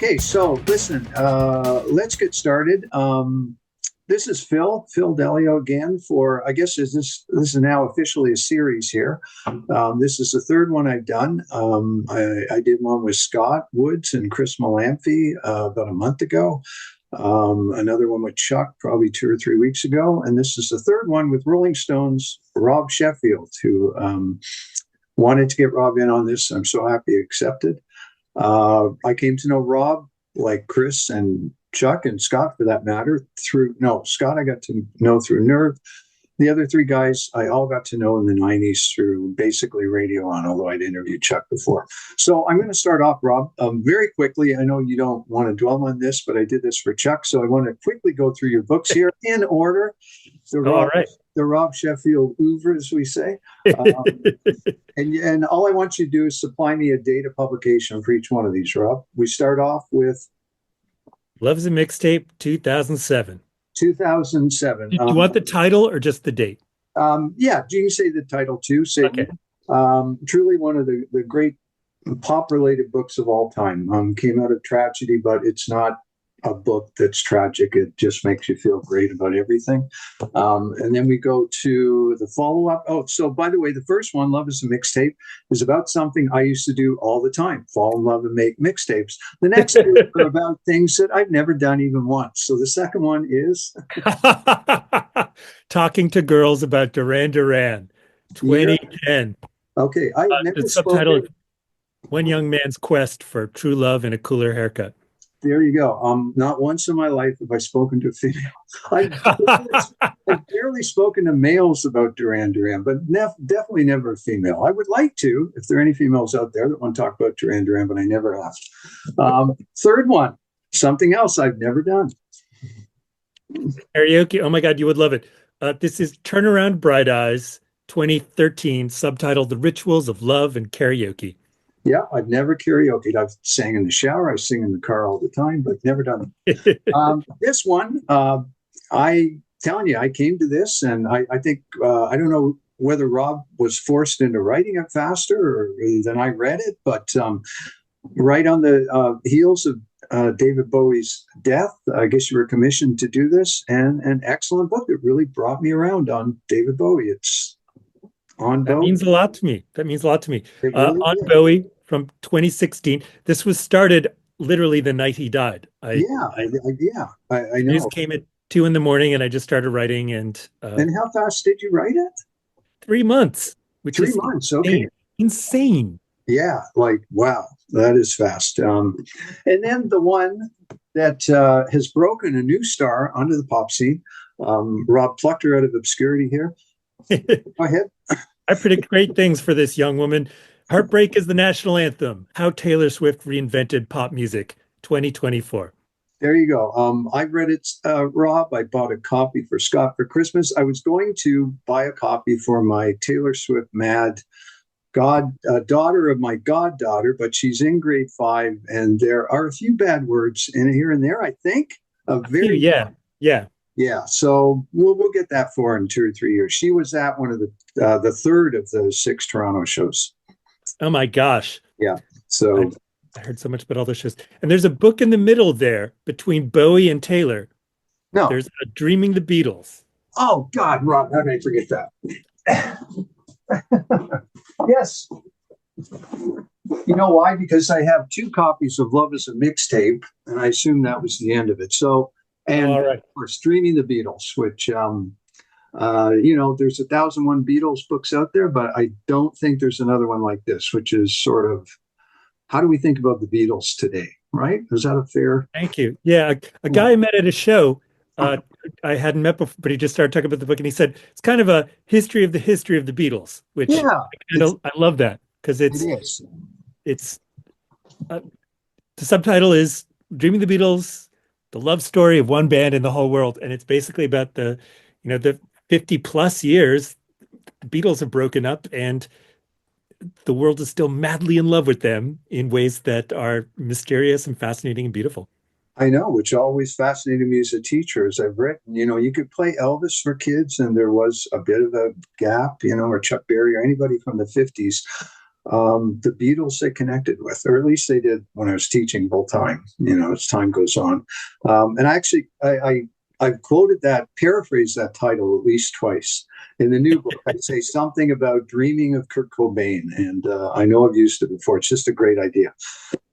Okay, so listen, let's get started. This is Phil Dellio again for, I guess, this is now officially a series here. This is the third one I've done. I did one with Scott Woods and Chris Malamphy about a month ago. Another one with Chuck probably 2 or 3 weeks ago. And this is the third one with Rolling Stones' Rob Sheffield, who wanted to get Rob in on this. I'm so happy he accepted. I came to know Rob, like Chris and Chuck and Scott, for that matter, Scott I got to know through Nerve. The other three guys I all got to know in the 90s through basically Radio On, although I'd interviewed Chuck before. So I'm going to start off, Rob, very quickly. I know you don't want to dwell on this, but I did this for Chuck, so I want to quickly go through your books here in order. The Rob Sheffield oeuvre, as we say. And all I want you to do is supply me a date of publication for each one of these, Rob. We start off with Love's a Mixtape, 2007. 2007. Do you want the title or just the date? Yeah, you can say the title too. Okay. Truly one of the great pop-related books of all time. Came out of tragedy, but it's not a book that's tragic. It just makes you feel great about everything. And then we go to the follow-up. Oh, so by the way, the first one, Love is a Mixtape, is about something I used to do all the time, fall in love and make mixtapes. The next two are about things that I've never done even once. So the second one is Talking to Girls About Duran Duran, 2010. Yeah. Okay. I never subtitled One Young Man's Quest for True Love and a Cooler Haircut. There you go. Not once in my life have I spoken to a female. I've barely spoken to males about Duran Duran, but definitely never a female. I would like to, if there are any females out there that want to talk about Duran Duran, but I never have. Third one, something else I've never done. Karaoke. Oh my God, you would love it. This is Turn Around Bright Eyes, 2013, subtitled The Rituals of Love and Karaoke. Yeah, I've never karaoke'd. I've sang in the shower. I sing in the car all the time, but never done it. This one, I telling you, I came to this, and I think, I don't know whether Rob was forced into writing it faster than I read it, but right on the heels of David Bowie's death, I guess you were commissioned to do this, and an excellent book. It really brought me around on David Bowie. It's on Bowie. That means a lot to me. Really on did. Bowie from 2016. This was started literally the night he died. I know. News came at 2 a.m, and I just started writing. And how fast did you write it? 3 months, which 3 is months. Okay, insane. Yeah, like wow, that is fast. And then the one that has broken a new star onto the pop scene. Rob plucked her out of obscurity here. Go ahead. I predict great things for this young woman. Heartbreak is the national anthem. How Taylor Swift Reinvented Pop Music, 2024. There you go. I read it, Rob. I bought a copy for Scott for Christmas. I was going to buy a copy for my Taylor Swift mad daughter of my goddaughter, but she's in grade 5, and there are a few bad words in here and there, I think. Yeah, so we'll get that for her in 2 or 3 years. She was at one of the third of the 6 Toronto shows. Oh my gosh! Yeah, so I heard so much about all those shows. And there's a book in the middle there between Bowie and Taylor. No, there's Dreaming the Beatles. Oh God, Rob, how did I forget that? Yes. You know why? Because I have 2 copies of Love is a Mixtape, and I assume that was the end of it. So. And of course, Streaming the Beatles, which, there's 1,001 Beatles books out there, but I don't think there's another one like this, which is sort of, how do we think about the Beatles today? Right? Is that a fair? Thank you. Yeah. A guy I met at a show, I hadn't met before, but he just started talking about the book, and he said, it's kind of a history of the Beatles, which I love that, because the subtitle is Dreaming the Beatles, the love story of one band in the whole world. And it's basically about the 50 plus years the Beatles have broken up, and the world is still madly in love with them in ways that are mysterious and fascinating and beautiful. I know, which always fascinated me as a teacher. As I've written, you could play Elvis for kids, and there was a bit of a gap, or Chuck Berry or anybody from the 50s. The Beatles they connected with, or at least they did when I was teaching full time, as time goes on. And actually, I've quoted that, paraphrased that title at least twice. In the new book, I say something about dreaming of Kurt Cobain, and I know I've used it before. It's just a great idea.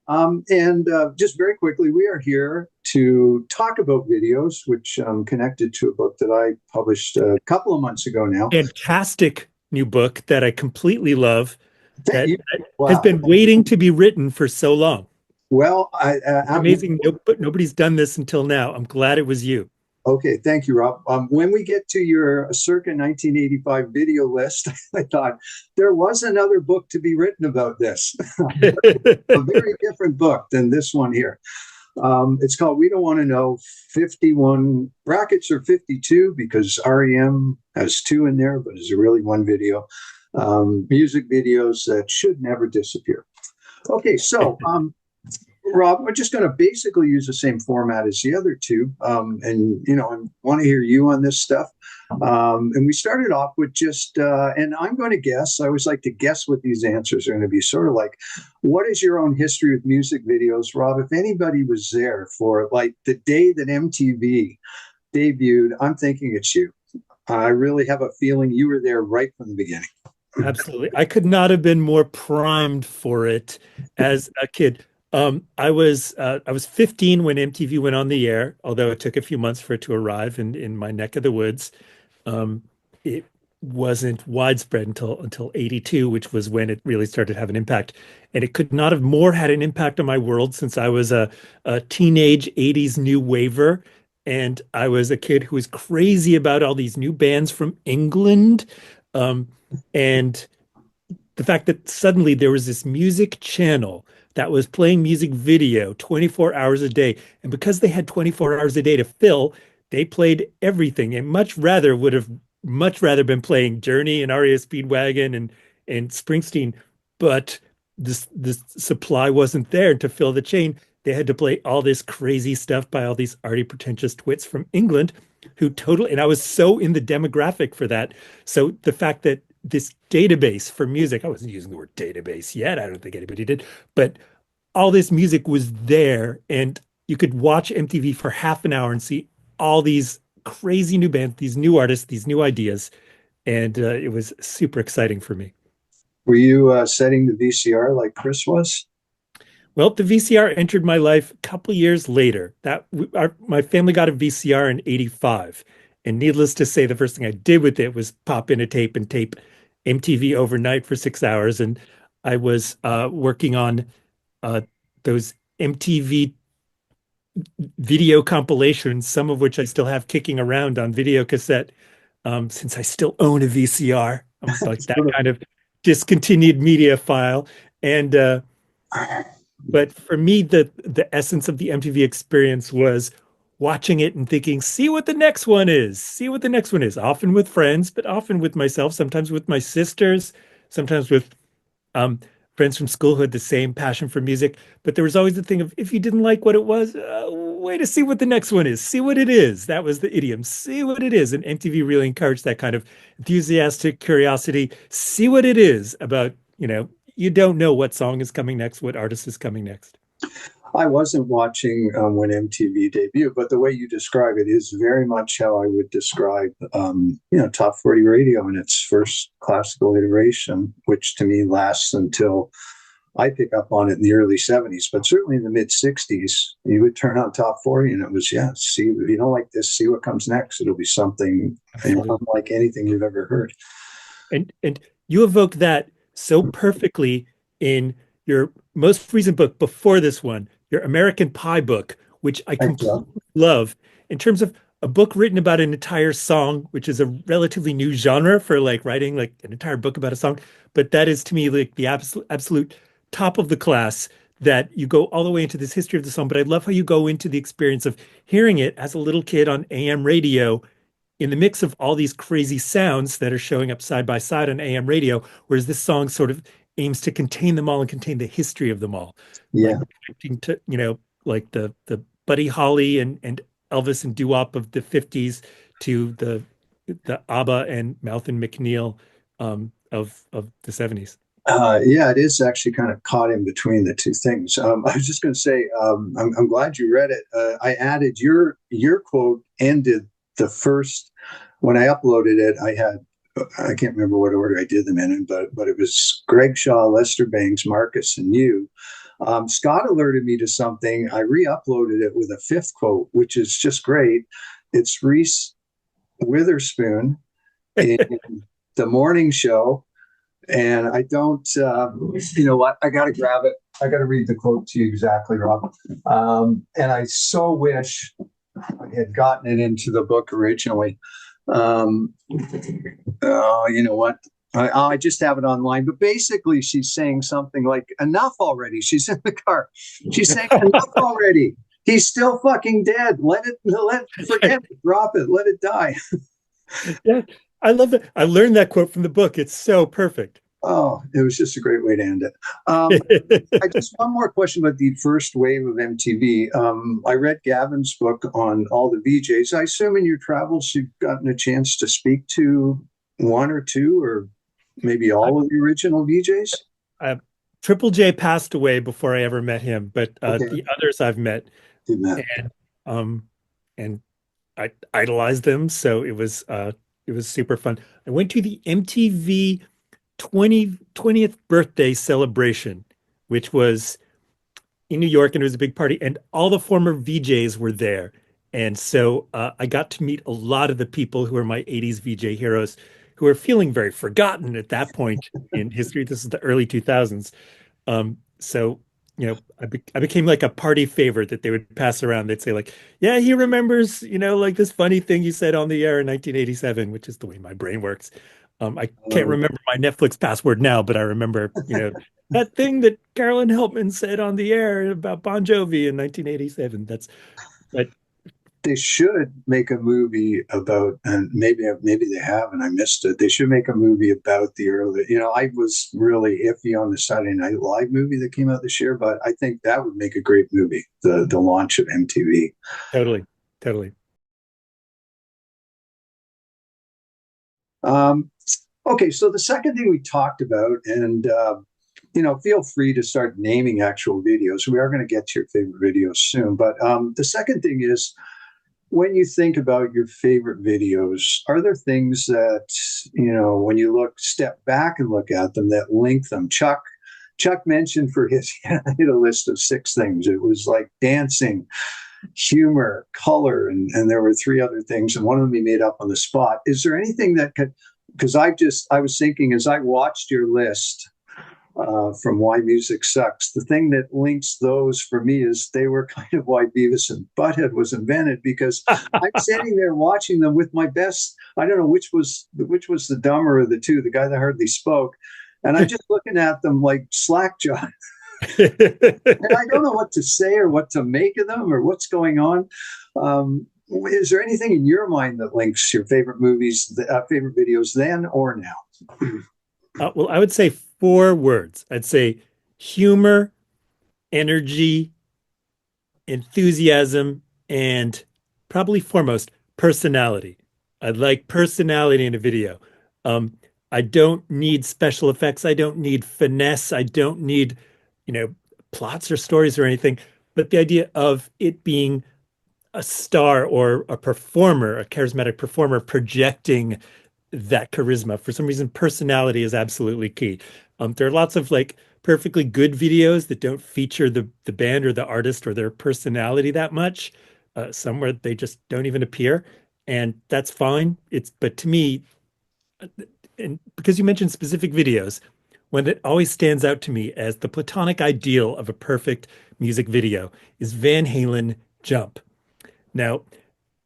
And just very quickly, we are here to talk about videos, which connected to a book that I published a couple of months ago now. Fantastic new book that I completely love Thank that you. has Wow. been waiting to be written for so long. Well, It's amazing. But nobody's done this until now. I'm glad it was you. okay, thank you, Rob. When we get to your circa 1985 video list, I thought there was another book to be written about this, a very different book than this one here. It's called We Don't Want to Know. 51 brackets or 52 because REM has two in there, but it's really one video. Music videos that should never disappear. Okay, so Rob, we're just going to basically use the same format as the other two. And, I want to hear you on this stuff. And we started off with just, and I'm going to guess, I always like to guess what these answers are going to be, sort of like, what is your own history with music videos, Rob? If anybody was there for like the day that MTV debuted, I'm thinking it's you. I really have a feeling you were there right from the beginning. Absolutely. I could not have been more primed for it as a kid. I was 15 when MTV went on the air, although it took a few months for it to arrive in my neck of the woods. It wasn't widespread until 82, which was when it really started to have an impact. And it could not have more had an impact on my world since I was a teenage 80s new waver. And I was a kid who was crazy about all these new bands from England. And the fact that suddenly there was this music channel that was playing music video 24 hours a day. And because they had 24 hours a day to fill, they played everything and much rather been playing Journey and REO Speedwagon and Springsteen. But this supply wasn't there to fill the chain. They had to play all this crazy stuff by all these arty pretentious twits from England who totally, and I was so in the demographic for that. So the fact that this database for music, I wasn't using the word database yet. I don't think anybody did, but all this music was there and you could watch MTV for half an hour and see all these crazy new bands, these new artists, these new ideas. And it was super exciting for me. Were you setting the VCR like Chris was? Well, the VCR entered my life a couple years later. My family got a VCR in 85. And needless to say, the first thing I did with it was pop in a tape and tape MTV overnight for 6 hours. And I was working on those MTV video compilations, some of which I still have kicking around on video cassette, since I still own a VCR. I'm like that kind of discontinued media file. And but for me, the essence of the MTV experience was watching it and thinking, see what the next one is, see what the next one is, often with friends, but often with myself, sometimes with my sisters, sometimes with um, friends from school who had the same passion for music. But there was always the thing of if you didn't like what it was, wait to see what the next one is, see what it is. That was the idiom, see what it is. And MTV really encouraged that kind of enthusiastic curiosity, see what it is about, you don't know what song is coming next, what artist is coming next. I wasn't watching when MTV debuted, but the way you describe it is very much how I would describe, Top 40 radio in its first classical iteration, which to me lasts until I pick up on it in the early 70s. But certainly in the mid 60s, you would turn on Top 40 and it was, see, if you don't like this, see what comes next. It'll be something unlike anything you've ever heard. And you evoke that so perfectly in your most recent book before this one, your American Pie book, which I completely love in terms of a book written about an entire song, which is a relatively new genre for like writing like an entire book about a song. But that is to me like the absolute top of the class that you go all the way into this history of the song. But I love how you go into the experience of hearing it as a little kid on AM radio in the mix of all these crazy sounds that are showing up side by side on AM radio, whereas this song sort of aims to contain them all and contain the history of them all. Yeah. Like to, like the Buddy Holly and Elvis and doo-wop of the 50s to the ABBA and Mouth and McNeil of the 70s. Yeah, it is actually kind of caught in between the two things. I was just going to say, I'm glad you read it. I added your quote ended the first when I uploaded it. I can't remember what order I did them in, but it was Greg Shaw, Lester Bangs, Marcus, and you. Scott alerted me to something. I re-uploaded it with a fifth quote, which is just great. It's Reese Witherspoon in the morning show. And I don't, you know what? I got to grab it. I got to read the quote to you exactly, Rob. And I so wish I had gotten it into the book originally. You know what? I just have it online. But basically, she's saying something like, enough already. She's in the car. She's saying, enough already. He's still fucking dead. Forget it, drop it, let it die. Yeah, I love it. I learned that quote from the book. It's so perfect. Oh, it was just a great way to end it. I just one more question about the first wave of MTV. I read Gavin's book on all the VJs. I assume in your travels you've gotten a chance to speak to one or two, or maybe all of the original VJs. Triple J passed away before I ever met him, but Okay, the others I've met, you met. and um, and I idolized them, so it was super fun. I went to the MTV 20th birthday celebration, which was in New York, and it was a big party, and all the former VJs were there. And so I got to meet a lot of the people who are my 80s VJ heroes who are feeling very forgotten at that point in history. This is the early 2000s. So, I became like a party favorite that they would pass around. They'd say like, yeah, he remembers, like this funny thing you said on the air in 1987, which is the way my brain works. I can't Um, remember my Netflix password now, but I remember, that thing that Carolyn Helpman said on the air about Bon Jovi in 1987. But they should make a movie about, and maybe they have, and I missed it. They should make a movie about the early. I was really iffy on the Saturday Night Live movie that came out this year, but I think that would make a great movie. The launch of MTV. totally, totally. Um, okay, so the second thing we talked about, and feel free to start naming actual videos. We are going to get to your favorite videos soon, but the second thing is, when you think about your favorite videos, are there things that, when you step back and look at them, that link them? Chuck mentioned for his, he had a list of 6 things. It was like dancing, humor, color, and there were 3 other things, and one of them he made up on the spot. Is there anything that could, because I was thinking as I watched your list, from Why Music Sucks. The thing that links those for me is they were kind of why Beavis and Butthead was invented, because I'm sitting there watching them with my best. I don't know which was the dumber of the two, the guy that hardly spoke, and I'm just looking at them like slackjaw, and I don't know what to say or what to make of them or what's going on. Is there anything in your mind that links your favorite movies, favorite videos then or now? Well, I would say 4 words. I'd say humor, energy, enthusiasm, and probably foremost, personality. I'd like personality in a video. Um, I don't need special effects. I don't need finesse. I don't need, you know, plots or stories or anything. But the idea of it being a star or a performer, a charismatic performer projecting that charisma. For some reason, personality is absolutely key. There are lots of like perfectly good videos that don't feature the band or the artist or their personality that much. Somewhere they just don't even appear, and that's fine. But to me, and because you mentioned specific videos, one that always stands out to me as the platonic ideal of a perfect music video is Van Halen Jump. Now,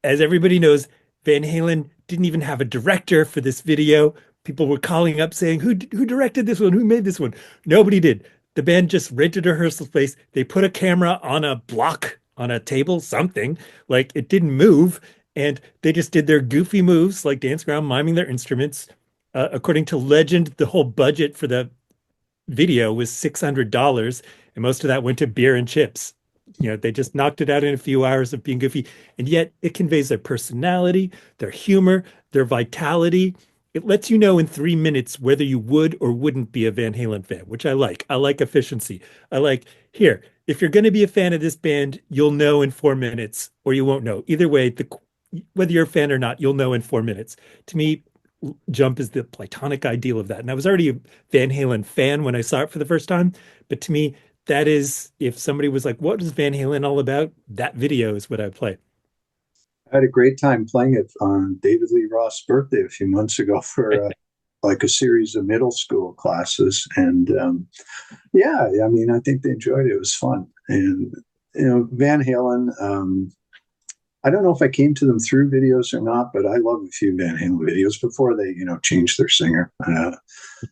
as everybody knows, Van Halen didn't even have a director for this video. People were calling up saying, who directed this one? Who made this one? Nobody did. The band just rented a rehearsal space. They put a camera on a block, on a table, something. Like it didn't move. And they just did their goofy moves, like dancing around, miming their instruments. According to legend, the whole budget for the video was $600, and most of that went to beer and chips. They just knocked it out in a few hours of being goofy, and yet it conveys their personality, their humor, their vitality. it lets you know in 3 minutes whether you would or wouldn't be a Van Halen fan, which I like. I like efficiency. I like, here, if you're going to be a fan of this band, you'll know in 4 minutes or you won't know. Either way, whether you're a fan or not, you'll know in 4 minutes. To me, Jump is the platonic ideal of that. And I was already a Van Halen fan when I saw it for the first time. But to me, that is, if somebody was like, what is Van Halen all about? That video is what I'd play. I had a great time playing it on David Lee Roth's birthday a few months ago for like a series of middle school classes. And yeah, I mean, I think they enjoyed it. It was fun. And, you know, Van Halen, I don't know if I came to them through videos or not, but I love a few Van Halen videos before they, you know, changed their singer.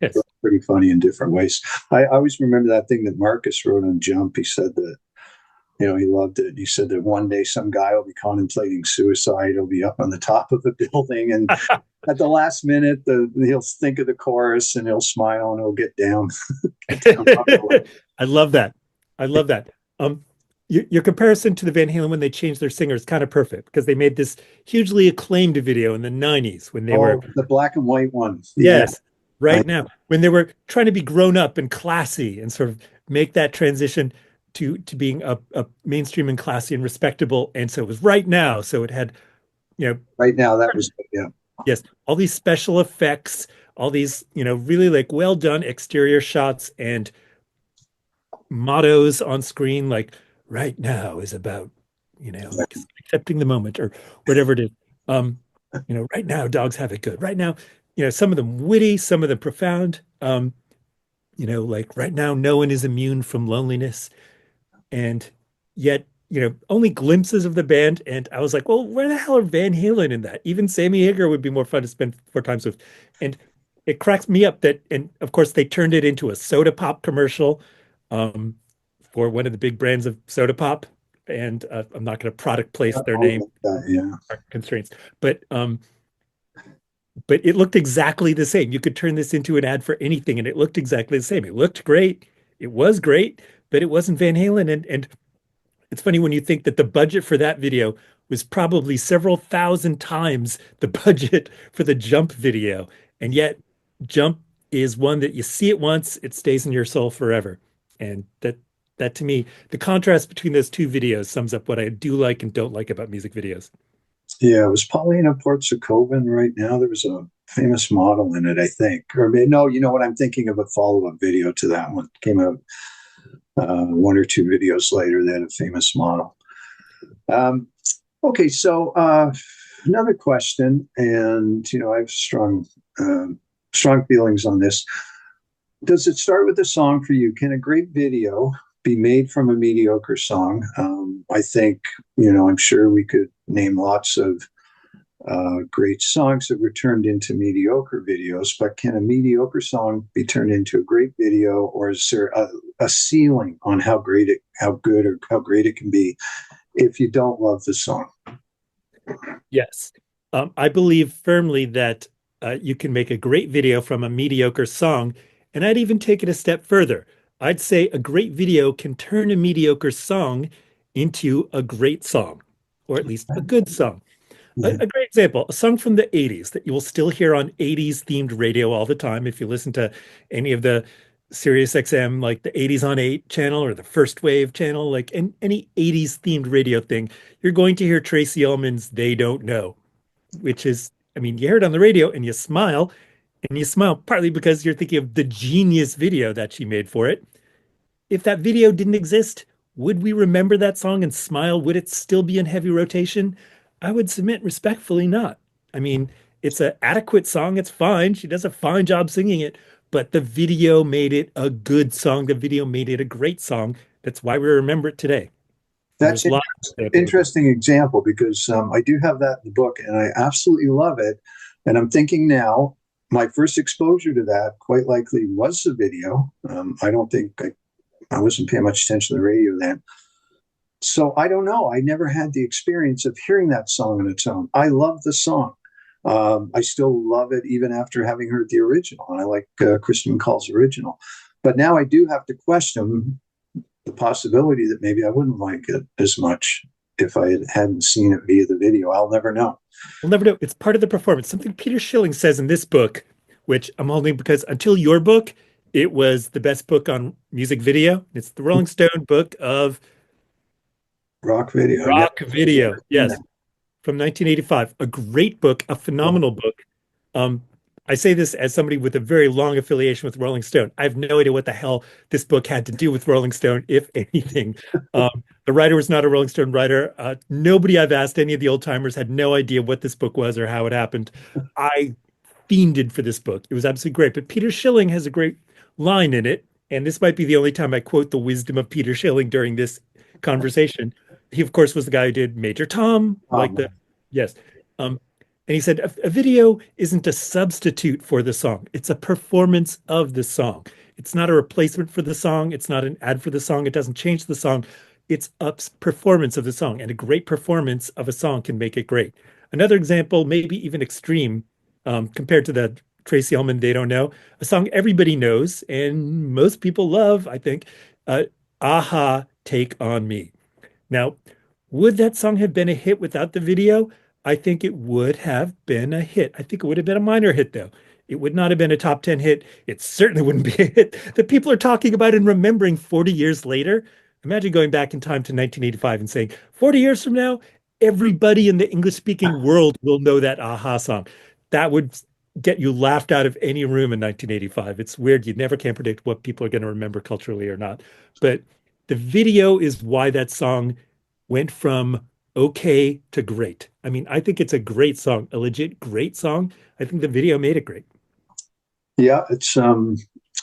Yes. Pretty funny in different ways. I always remember that thing that Marcus wrote on Jump. He said that, you know, he loved it. He said that one day some guy will be contemplating suicide. He'll be up on the top of a building, and at the last minute, he'll think of the chorus and he'll smile and he'll get down. I love that. I love that. Your comparison to the Van Halen when they changed their singer is kind of perfect because they made this hugely acclaimed video in the 90s when they were the black and white one. Yes, right now when they were trying to be grown up and classy and sort of make that transition to being a mainstream and classy and respectable. And so it was Right Now. So it had, you know, Right Now, that was, yeah. Yes, all these special effects, all these, you know, really like well done exterior shots and mottos on screen like Right Now is about, you know, accepting the moment or whatever it is. You know, right now dogs have it good. Right now, you know, some of them witty, some of them profound. You know, like right now no one is immune from loneliness. And yet, you know, only glimpses of the band. And I was like, well, where the hell are Van Halen in that? Even Sammy Hagar would be more fun to spend 4 times with. And it cracks me up that, and of course, they turned it into a soda pop commercial for one of the big brands of soda pop. And I'm not going to product place their name, constraints, but it looked exactly the same. You could turn this into an ad for anything, and it looked exactly the same. It looked great. It was great, but it wasn't Van Halen. And it's funny when you think that the budget for that video was probably several thousand times the budget for the Jump video. And yet Jump is one that you see it once, it stays in your soul forever. And that to me, the contrast between those two videos sums up what I do like and don't like about music videos. Yeah, it was Paulina Portsakovan Right Now. There was a famous model in it, I think. Or no, you know what? I'm thinking of a follow-up video to that one. It came out one or two videos later. They had a famous model. Okay, so another question, and you know, I have strong feelings on this. Does it start with a song for you? Can a great video be made from a mediocre song? I think, you know, I'm sure we could name lots of great songs that were turned into mediocre videos, but can a mediocre song be turned into a great video, or is there a ceiling on how good or how great it can be if you don't love the song? Yes. I believe firmly that you can make a great video from a mediocre song, and I'd even take it a step further. I'd say a great video can turn a mediocre song into a great song, or at least a good song. A great example, a song from the 80s that you will still hear on 80s themed radio all the time. If you listen to any of the Sirius XM, like the 80s on 8 channel or the First Wave channel, like any 80s themed radio thing, you're going to hear Tracy Ullman's They Don't Know, which is, I mean, you hear it on the radio and you smile partly because you're thinking of the genius video that she made for it. If that video didn't exist, would we remember that song and smile? Would it still be in heavy rotation? I would submit respectfully not. I mean, it's an adequate song. It's fine. She does a fine job singing it, but the video made it a good song. The video made it a great song. That's why we remember it today. That's an interesting example because I do have that in the book and I absolutely love it. And I'm thinking now, my first exposure to that quite likely was the video. I don't think I wasn't paying much attention to the radio then. So I don't know. I never had the experience of hearing that song on its own. I love the song. I still love it even after having heard the original. And I like Kristen McCall's original. But now I do have to question the possibility that maybe I wouldn't like it as much if I hadn't seen it via the video. I'll never know. We'll never know. It's part of the performance. Something Peter Schilling says in this book, which I'm holding because until your book, it was the best book on music video. It's the Rolling Stone book of Rock video. rock video. Never seen Yes, from 1985. A great book, a that. phenomenal book. Um, I say this as somebody with a very long affiliation with Rolling Stone. I have no idea what the hell this book had to do with Rolling Stone, if anything. The writer was not a Rolling Stone writer. Nobody I've asked, any of the old timers, had no idea what this book was or how it happened. I fiended for this book. It was absolutely great. But Peter Schilling has a great line in it, and this might be the only time I quote the wisdom of Peter Schilling during this conversation. He, of course, was the guy who did Major Tom, like the yes. And he said, a video isn't a substitute for the song. It's a performance of the song. It's not a replacement for the song. It's not an ad for the song. It doesn't change the song. It's a performance of the song. And a great performance of a song can make it great. Another example, maybe even extreme, compared to the Tracy Ullman, They Don't Know, a song everybody knows and most people love, I think, Aha, Take On Me. Now, would that song have been a hit without the video? I think it would have been a hit. I think it would have been a minor hit, though. It would not have been a top 10 hit. It certainly wouldn't be a hit that people are talking about and remembering 40 years later. Imagine going back in time to 1985 and saying, 40 years from now, everybody in the English-speaking world will know that Aha song. That would get you laughed out of any room in 1985. It's weird. You never can predict what people are going to remember culturally or not. But the video is why that song went from okay to great. I mean, I think it's a great song, a legit great song. I think the video made it great. Yeah, it's one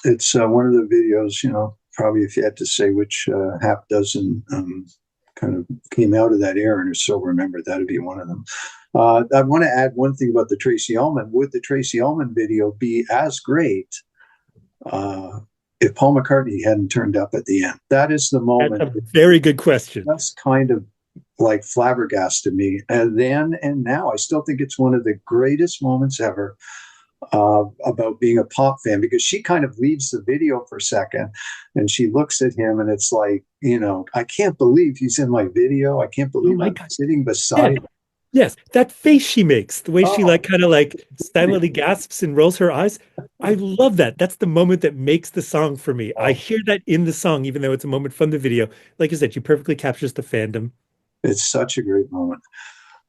of the videos, probably if you had to say which half dozen kind of came out of that era and are still remembered, that'd be one of them. I want to add one thing about the Tracy Ullman. Would the Tracy Ullman video be as great if Paul McCartney hadn't turned up at the end? That is the moment. That's a very good question. That's kind of like flabbergasted me. And then and now, I still think it's one of the greatest moments ever about being a pop fan, because she kind of leaves the video for a second and she looks at him and it's like, I can't believe he's in my video. I can't believe I'm sitting beside him. Yes, that face she makes, the way she kind of silently gasps and rolls her eyes. I love that. That's the moment that makes the song for me. I hear that in the song, even though it's a moment from the video. Like you said, she perfectly captures the fandom. It's such a great moment.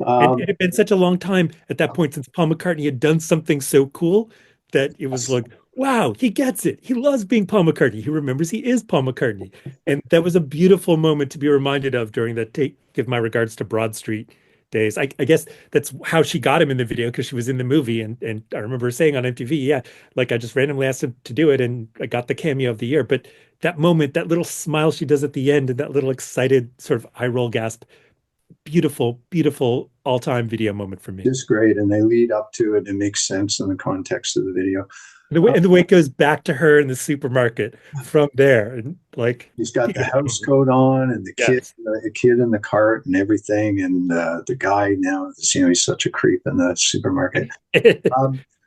And it had been such a long time at that point since Paul McCartney had done something so cool that it was like, wow, he gets it. He loves being Paul McCartney. He remembers he is Paul McCartney. And that was a beautiful moment to be reminded of during that give my regards to Broad Street days. I guess that's how she got him in the video, because she was in the movie. And I remember her saying on MTV, yeah, like I just randomly asked him to do it and I got the cameo of the year. But that moment, that little smile she does at the end and that little excited sort of eye roll gasp, beautiful, beautiful all-time video moment for me. It's great. And they lead up to it. It makes sense in the context of the video. And the way it goes back to her in the supermarket from there. And he's got the house coat on and the kid in the cart and everything. And the guy now, he's such a creep in the supermarket.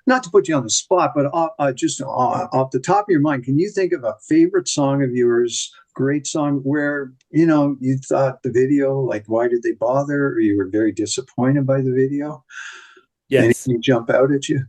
Not to put you on the spot, but just off the top of your mind, can you think of a favorite song of yours, great song, where, you thought the video, why did they bother? Or you were very disappointed by the video? Yes. Anything jump out at you?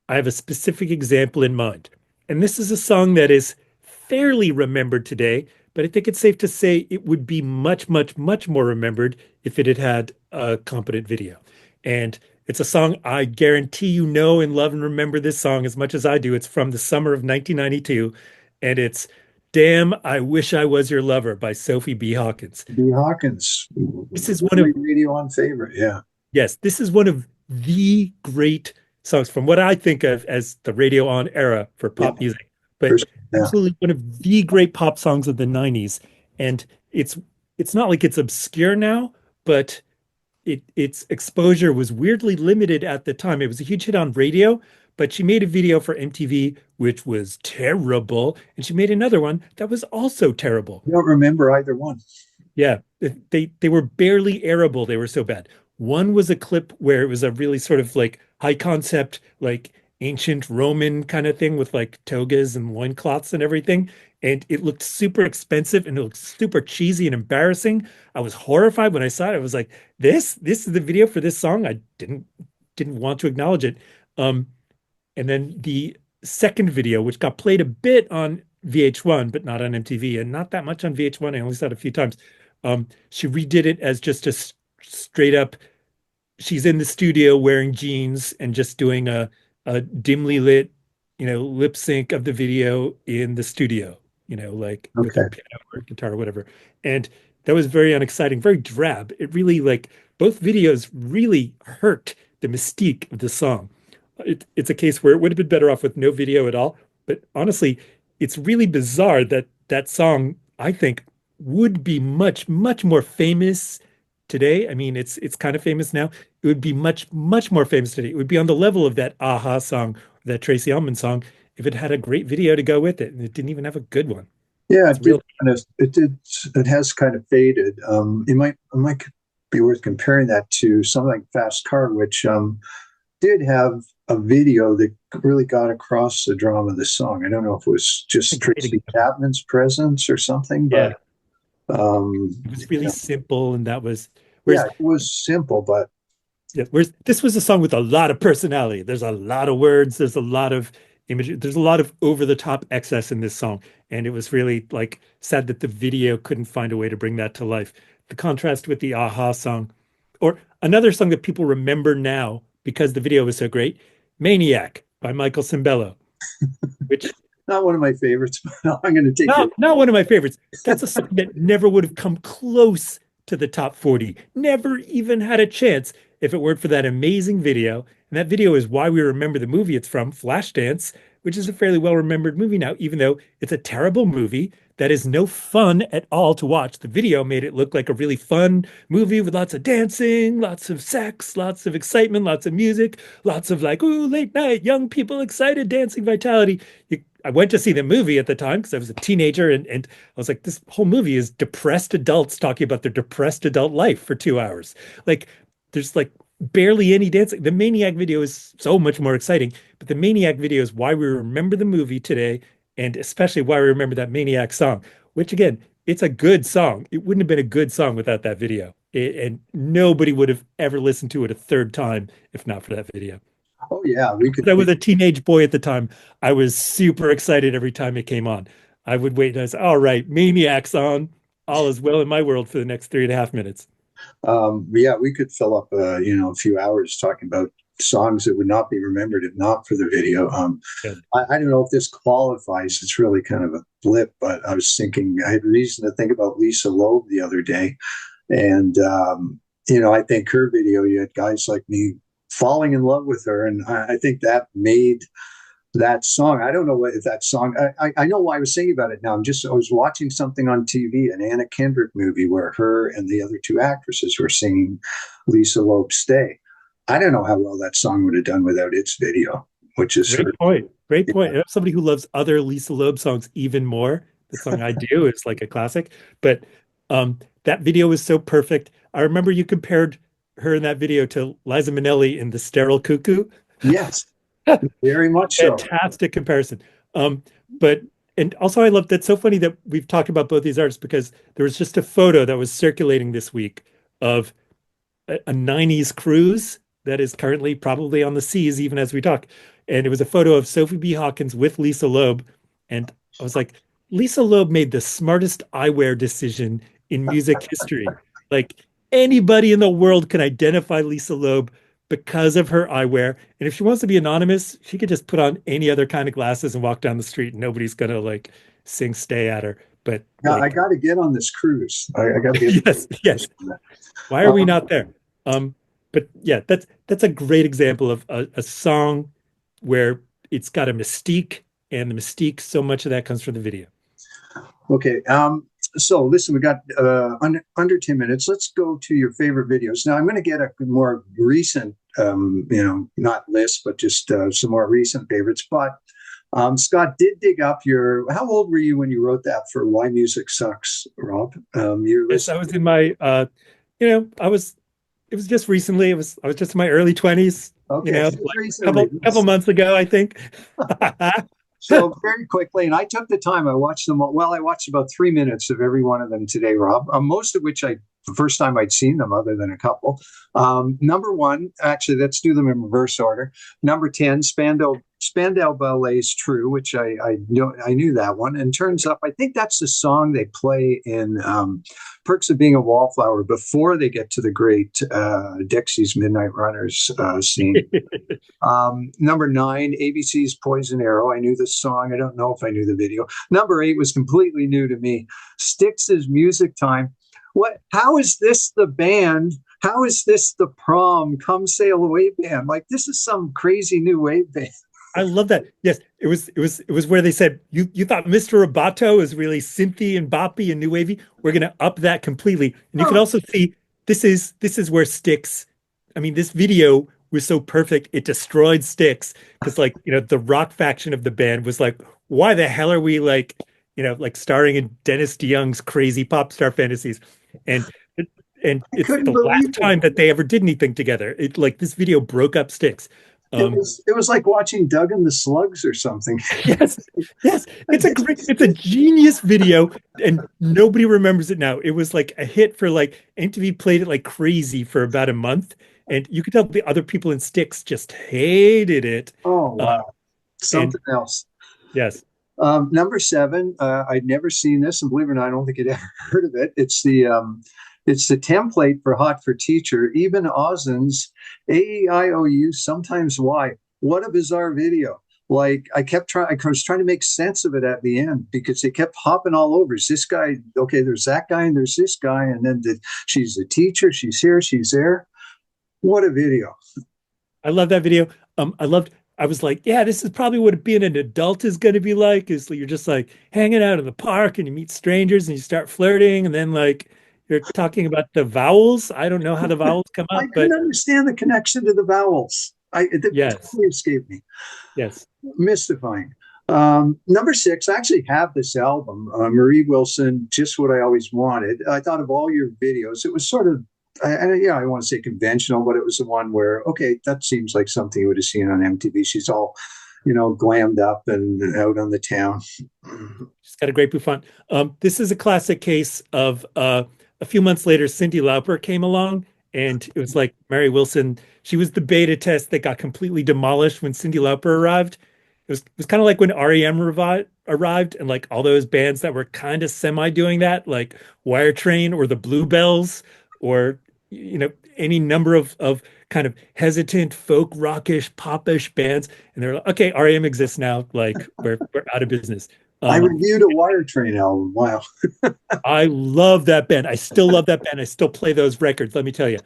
I have a specific example in mind. And this is a song that is fairly remembered today, but I think it's safe to say it would be much, much, much more remembered if it had had a competent video. And it's a song I guarantee you know and love and remember this song as much as I do. It's from the summer of 1992, and it's Damn, I Wish I Was Your Lover by Sophie B. Hawkins. B. Hawkins. This is one of Radio On favorite, yeah. Yes, this is one of the great songs from what I think of as the Radio On era for pop music, but absolutely one of the great pop songs of the 90s. And it's not like it's obscure now, but its exposure was weirdly limited at the time. It was a huge hit on radio, but she made a video for MTV, which was terrible. And she made another one that was also terrible. I don't remember either one. Yeah, they were barely airable. They were so bad. One was a clip where it was a really sort of high concept, ancient Roman kind of thing with togas and loincloths and everything. and it looked super expensive and it looked super cheesy and embarrassing. I was horrified when I saw it. I was like, this is the video for this song. I didn't want to acknowledge it. Um, and then the second video, which got played a bit on VH1, but not on MTV, and not that much on VH1. I only saw it a few times. She redid it as just a straight up, she's in the studio wearing jeans and just doing a dimly lit, lip sync of the video in the studio, like with her Okay. piano or guitar or whatever. And that was very unexciting, very drab. It really like both videos really hurt the mystique of the song. It's a case where it would have been better off with no video at all. But honestly, it's really bizarre that that song, I think, would be much, much more famous today. I mean, it's kind of famous now. It would be much, much more famous today. It would be on the level of that Aha song, that Tracy Ullman song, if it had a great video to go with it. And it didn't even have a good one. Yeah, It's real. it has kind of faded. It might be worth comparing that to something like Fast Car, which did have a video that really got across the drama of the song. I don't know if it was It's a just great Tracy example. Chapman's presence or something, Yeah. but um, It was really simple. And that was, yeah, whereas, it was simple, but yeah, whereas this was a song with a lot of personality. There's a lot of words. There's a lot of imagery. There's a lot of over the top excess in this song. And it was really like sad that the video couldn't find a way to bring that to life. The contrast with the Aha song, or another song that people remember now because the video was so great, Maniac by Michael Cimbello, which not one of my favorites. But I'm going to take your. not one of my favorites. That's a song that never would have come close to the top 40. Never even had a chance if it weren't for that amazing video. And that video is why we remember the movie it's from, Flashdance, which is a fairly well remembered movie now, even though it's a terrible movie that is no fun at all to watch. The video made it look like a really fun movie with lots of dancing, lots of sex, lots of excitement, lots of music, lots of like, ooh, late night, young people excited, dancing vitality. I went to see the movie at the time because I was a teenager, and I was like, this whole movie is depressed adults talking about their depressed adult life for 2 hours. Like, there's like barely any dancing. The Maniac video is so much more exciting, but the Maniac video is why we remember the movie today, and especially why we remember that Maniac song, which again, it's a good song. It wouldn't have been a good song without that video. And nobody would have ever listened to it a third time if not for that video. Oh yeah, we could. I was a teenage boy at the time. I was super excited every time it came on. I would wait and I was, all right, Maniac's on. All is well in my world for the next 3.5 minutes. Yeah, we could fill up a few hours talking about songs that would not be remembered if not for the video. Yeah. I don't know if this qualifies. It's really kind of a blip, but I was thinking I had reason to think about Lisa Loeb the other day, and I think her video. You had guys like me falling in love with her, and I think that made that song. I don't know what if that song. I know why I was thinking about it now. I was watching something on TV, an Anna Kendrick movie where her and the other two actresses were singing Lisa Loeb's "Stay." I don't know how well that song would have done without its video, which is her. Great point. Great Yeah, point. And I'm somebody who loves other Lisa Loeb songs even more. The song I Do is like a classic, but that video was so perfect. I remember you compared her in that video to Liza Minnelli in The Sterile Cuckoo. yes, very much so. Fantastic comparison. Um, but and also I love that's so funny that we've talked about both these artists because there was just a photo that was circulating this week of a 90s cruise that is currently probably on the seas even as we talk. And it was a photo of Sophie B. Hawkins with Lisa Loeb. And I was like, Lisa Loeb made the smartest eyewear decision in music history. Like anybody in the world can identify Lisa Loeb because of her eyewear. And if she wants to be anonymous, she could just put on any other kind of glasses and walk down the street and nobody's gonna like sing stay at her. But Yeah, I like, got to get on this cruise. I got to get. yes, yes. Why are we Um, not there? Um, but yeah, that's a great example of a song where it's got a mystique, and the mystique, so much of that comes from the video. okay. So listen, we got under 10 minutes. Let's go to your favorite videos. Now I'm going to get a more recent, not list, but just some more recent favorites. But Scott did dig up your. How old were you when you wrote that for Why Music Sucks, Rob? You're Yes, I listening. was in my I was it was just recently. I was just in my early 20s, Okay, just like a recently. couple months ago, I think. So very quickly, and I took the time. I watched them all. Well, I watched about 3 minutes of every one of them today, Rob. Most of which the first time I'd seen them, other than a couple. Number one, actually, let's do them in reverse order. Number 10, Spandau Ballet's "True," which I knew that one, and turns up. I think that's the song they play in "Perks of Being a Wallflower" before they get to the great Dixie's "Midnight Runners" scene. Number 9, ABC's "Poison Arrow." I knew this song. I don't know if I knew the video. Number 8 was completely new to me. Styx's "Music Time." What? How is this the band? How is this the prom? Come Sail Away band? Like, this is some crazy new wave band. I love that. Yes, it was where they said you thought Mr. Roboto is really synthy and boppy and new wavy. We're gonna up that completely. And you can also see this is where Styx. I mean, this video was so perfect. It destroyed Styx because, like, the rock faction of the band was like, why the hell are we like starring in Dennis DeYoung's crazy pop star fantasies? And it's the last time that they ever did anything together. It, like, this video broke up Styx. It was like watching Doug and the Slugs or something. Yes. It's a genius video, and nobody remembers it now. It was like a hit for, like, MTV played it like crazy for about a month, and you could tell the other people in Styx just hated it. Oh, wow. Something else. Yes. Number 7, I'd never seen this, and believe it or not, I don't think I'd ever heard of it. It's the template for "Hot for Teacher," Ebn-Ozn's AEIOU, sometimes Y. What a bizarre video. Like, I was trying to make sense of it at the end because they kept hopping all over. Is this guy, okay, there's that guy and there's this guy, and then she's a teacher, she's here, she's there. What a video. I love that video. I was like, yeah, this is probably what being an adult is going to be like. Is you're just like hanging out in the park and you meet strangers and you start flirting, and then, like, you're talking about the vowels. I don't know how the vowels come up, I couldn't understand the connection to the vowels. It yes, totally escaped me. Yes, mystifying. Number 6, I actually have this album, Mari Wilson, "Just What I Always Wanted." I thought of all your videos. It was sort of, I don't want to say conventional, but it was the one where, okay, that seems like something you would have seen on MTV. She's all, glammed up and out on the town. She's got a great bouffant. This is a classic case of a few months later, Cyndi Lauper came along, and it was like Mari Wilson. She was the beta test that got completely demolished when Cyndi Lauper arrived. It was kind of like when REM arrived, and, like, all those bands that were kind of semi doing that, like Wire Train or the Bluebells, or any number of kind of hesitant folk rockish popish bands, and they're like, okay, REM exists now, like we're out of business. I reviewed a Wire Train album. Wow. I love that band. I still love that band. I still play those records, let me tell you.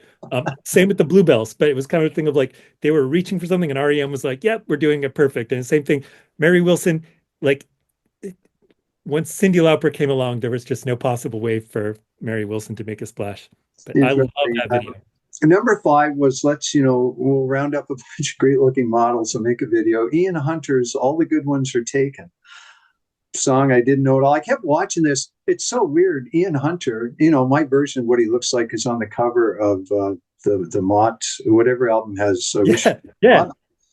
Same with the Bluebells, but it was kind of a thing of, like, they were reaching for something, and REM was like, yep, we're doing it perfect. And the same thing, Mari Wilson, like, once Cyndi Lauper came along, there was just no possible way for Mari Wilson to make a splash. But I love that video. Number 5 was, we'll round up a bunch of great looking models and make a video. Ian Hunter's "All the Good Ones Are Taken" song. I didn't know at all. I kept watching this. It's so weird. Ian Hunter, my version of what he looks like is on the cover of the Mott, whatever album has yeah.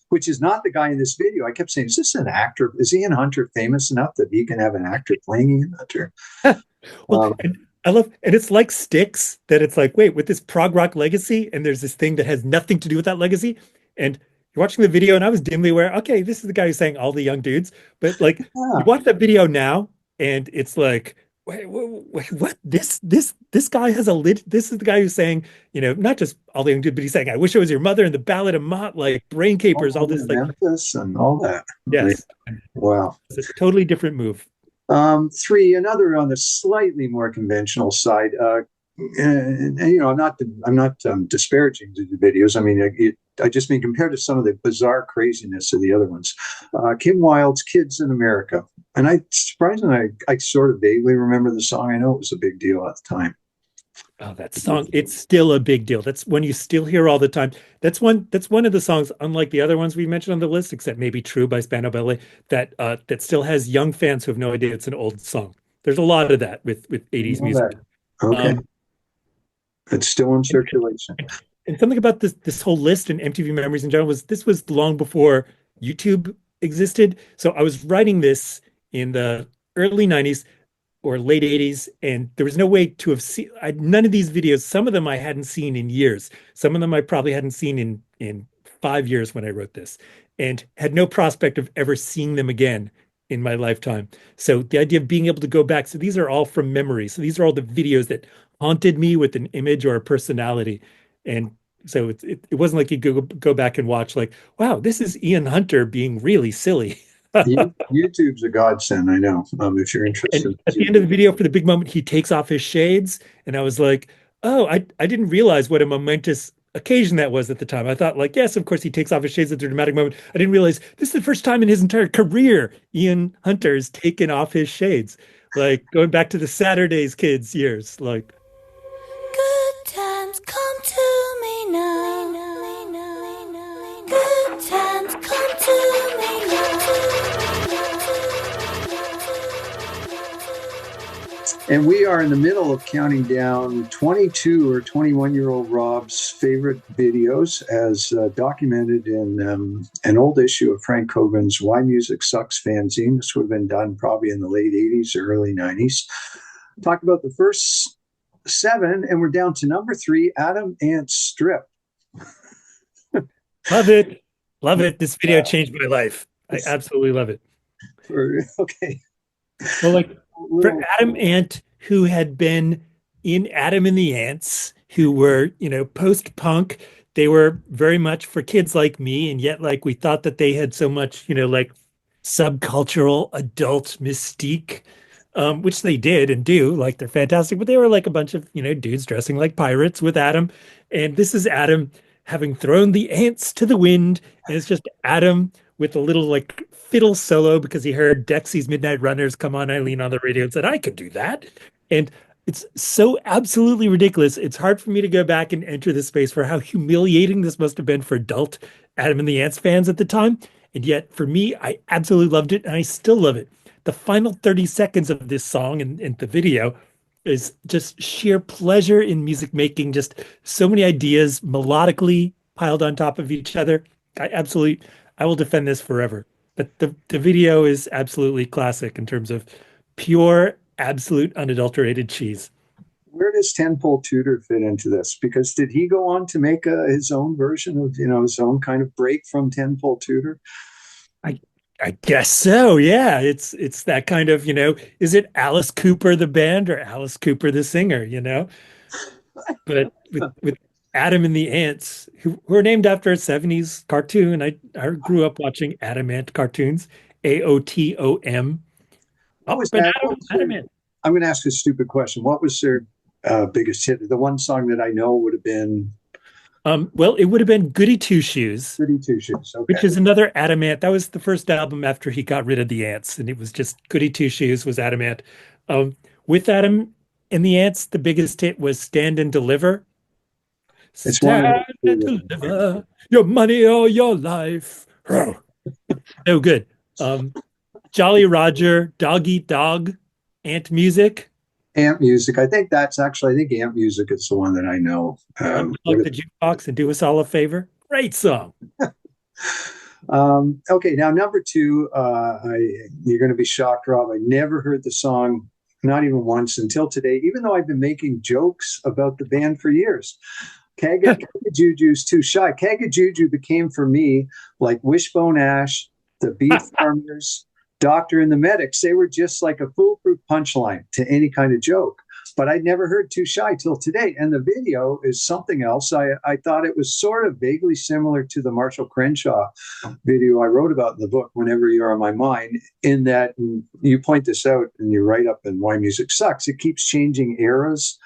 Which is not the guy in this video. I kept saying, is this an actor? Is Ian Hunter famous enough that he can have an actor playing Ian Hunter? Well, and it's like Styx, that it's like, wait, with this prog rock legacy, and there's this thing that has nothing to do with that legacy, and you're watching the video, and I was dimly aware, okay, this is the guy who's saying "all the young dudes," but, like, you watch that video now, and it's like, wait, what? This guy has a lid. This is the guy who's saying, not just "all the young dudes," but he's saying, "I wish I was your mother," and the Ballad of Mott, like Brain Capers, all this, like Memphis and all that. Yes, wow, it's a totally different move. 3, another on the slightly more conventional side. And I'm not disparaging the videos. I mean, I just mean compared to some of the bizarre craziness of the other ones. Kim Wilde's "Kids in America," and I sort of vaguely remember the song. I know it was a big deal at the time. Oh, that song, it's still a big deal. That's one you still hear all the time. That's one of the songs, unlike the other ones we mentioned on the list, except maybe "True" by Spandau Ballet, that still has young fans who have no idea it's an old song. There's a lot of that with 80s music. Okay. It's still in circulation. And something about this whole list and MTV Memories in general was this was long before YouTube existed. So I was writing this in the early 90s or late 80s, and there was no way to have seen none of these videos. Some of them I hadn't seen in years. Some of them I probably hadn't seen in 5 years when I wrote this, and had no prospect of ever seeing them again in my lifetime. So the idea of being able to go back, so these are all from memory. So these are all the videos that haunted me with an image or a personality. And so it wasn't like you go back and watch like, wow, this is Ian Hunter being really silly. YouTube's a godsend, I know. If you're interested. And at the end of the video for the big moment, he takes off his shades. And I was like, oh, I didn't realize what a momentous occasion that was at the time. I thought, like, yes, of course, he takes off his shades at the dramatic moment. I didn't realize this is the first time in his entire career Ian Hunter's taken off his shades. Like going back to the Saturdays Kids years. Like, good times come to me now. Good times come to me now. And we are in the middle of counting down 22 or 21-year-old Rob's favorite videos as documented in an old issue of Frank Hogan's Why Music Sucks fanzine. This would have been done probably in the late 80s or early 90s. Talk about the first 7, and we're down to number 3, Adam Ant Strip. love it. Love it. This video changed my life. I absolutely love it. Okay. Well, like for Adam Ant, who had been in Adam and the Ants, who were, post-punk, they were very much for kids like me, and yet like we thought that they had so much, like subcultural adult mystique, which they did and do. Like they're fantastic, but they were like a bunch of, dudes dressing like pirates with Adam. And this is Adam having thrown the ants to the wind, and it's just Adam with a little like fiddle solo because he heard Dexy's Midnight Runners come on Eileen on the radio and said, I could do that. And it's so absolutely ridiculous. It's hard for me to go back and enter the space for how humiliating this must have been for adult Adam and the Ants fans at the time. And yet for me, I absolutely loved it, and I still love it. The final 30 seconds of this song and the video is just sheer pleasure in music making, just so many ideas melodically piled on top of each other. I will defend this forever. But the video is absolutely classic in terms of pure, absolute, unadulterated cheese. Where does Tenpole Tudor fit into this? Because did he go on to make his own version of, his own kind of break from Tenpole Tudor? I guess so. Yeah, it's that kind of, is it Alice Cooper the band or Alice Cooper the singer? But with Adam and the Ants, who were named after a 70s cartoon. I grew up watching Adam Ant cartoons, AOTOM. What was that? Adam Ant. I'm going to ask a stupid question. What was their biggest hit? The one song that I know would have been. Well, it would have been Goody Two Shoes. Goody Two Shoes, okay. Which is another Adam Ant. That was the first album after he got rid of the ants, and it was just Goody Two Shoes was Adam Ant. With Adam and the Ants, the biggest hit was Stand and Deliver. Stand and deliver your money or your life. No good. Jolly Roger, Dog Eat Dog, Ant Music. Ant Music. I think Ant Music is the one that I know. Like the jukebox and do us all a favor. Great song. Okay, now number 2. You're going to be shocked, Rob. I never heard the song, not even once until today, even though I've been making jokes about the band for years. Kajagoogoo's Too Shy. Kajagoogoo became for me like Wishbone Ash, the Beat Farmers, Doctor and the Medics. They were just like a foolproof punchline to any kind of joke. But I'd never heard Too Shy till today. And the video is something else. I thought it was sort of vaguely similar to the Marshall Crenshaw video I wrote about in the book, Whenever You're on My Mind, in that you point this out and you write up in Why Music Sucks. It keeps changing eras.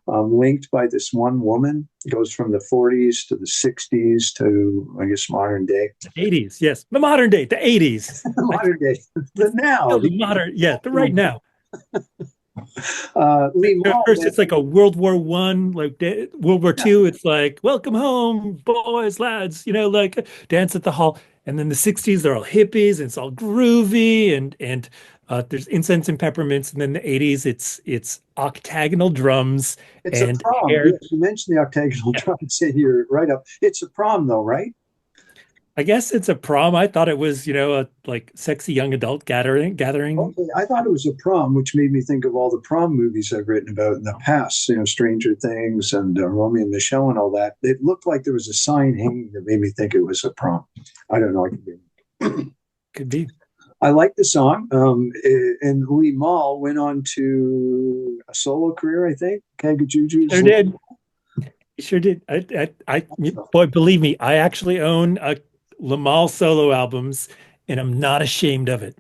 Linked by this one woman. It goes from the 40s to the 60s to, I guess, modern day. The 80s, yes. The modern day, the 80s. The modern day. The now. No, the modern, yeah, the right now. First, it's like a World War One, like World War II. It's like, welcome home, boys, lads, like dance at the hall. And then the 60s, they're all hippies, and it's all groovy, and there's incense and peppermints. And then the 80s, it's octagonal drums. It's a prom. Yes, you mentioned the octagonal drums in your write-up. It's a prom, though, right? I guess it's a prom. I thought it was, a like sexy young adult gathering. Okay, I thought it was a prom, which made me think of all the prom movies I've written about in the past, Stranger Things and Romeo and Michelle and all that. It looked like there was a sign hanging that made me think it was a prom. I don't know. Could be. I like the song. And Lee Mall went on to a solo career, I think. Kajagoogoo's Sure did. Sure did. Boy, believe me, I actually own Lamal solo albums, and I'm not ashamed of it.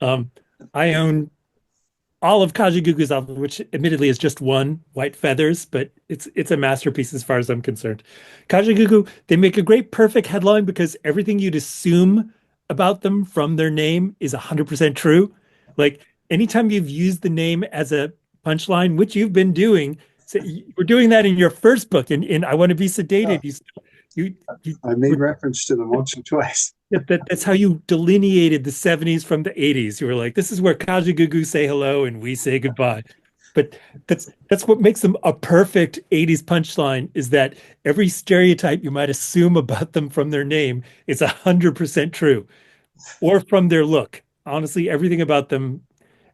I own all of Kajagoogoo's album, which admittedly is just one, White Feathers, but it's a masterpiece as far as I'm concerned. Kajagoogoo, they make a great perfect headline because everything you'd assume about them from their name is 100% true. Like anytime you've used the name as a punchline, which you've been doing, so we're doing that in your first book, in I Want to Be Sedated. I made reference to them once or twice. That's how you delineated the 70s from the 80s. You were like, this is where Kajagoogoo say hello and we say goodbye. But that's what makes them a perfect 80s punchline, is that every stereotype you might assume about them from their name is 100% true, or from their look. Honestly, everything about them,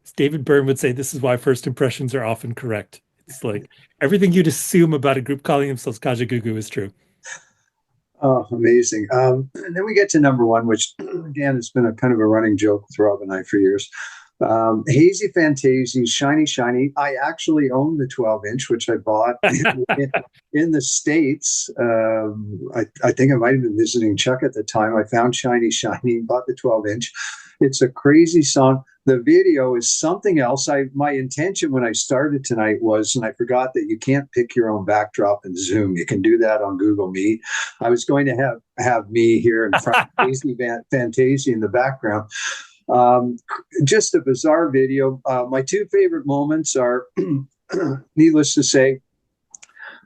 as David Byrne would say, this is why first impressions are often correct. It's like everything you'd assume about a group calling themselves Kajagoogoo is true. Oh, amazing. And then we get to number one, which again has been a kind of a running joke with Rob and I for years. Haysi Fantayzee, Shiny Shiny. I actually own the 12-inch, which I bought in the States. I think I might have been visiting Chuck at the time. I found Shiny Shiny, bought the 12-inch. It's a crazy song. The video is something else. My intention when I started tonight was, and I forgot that you can't pick your own backdrop in Zoom. You can do that on Google Meet. I was going to have me here in front of Haysi Fantayzee in the background. Just a bizarre video. My two favorite moments are, needless to say,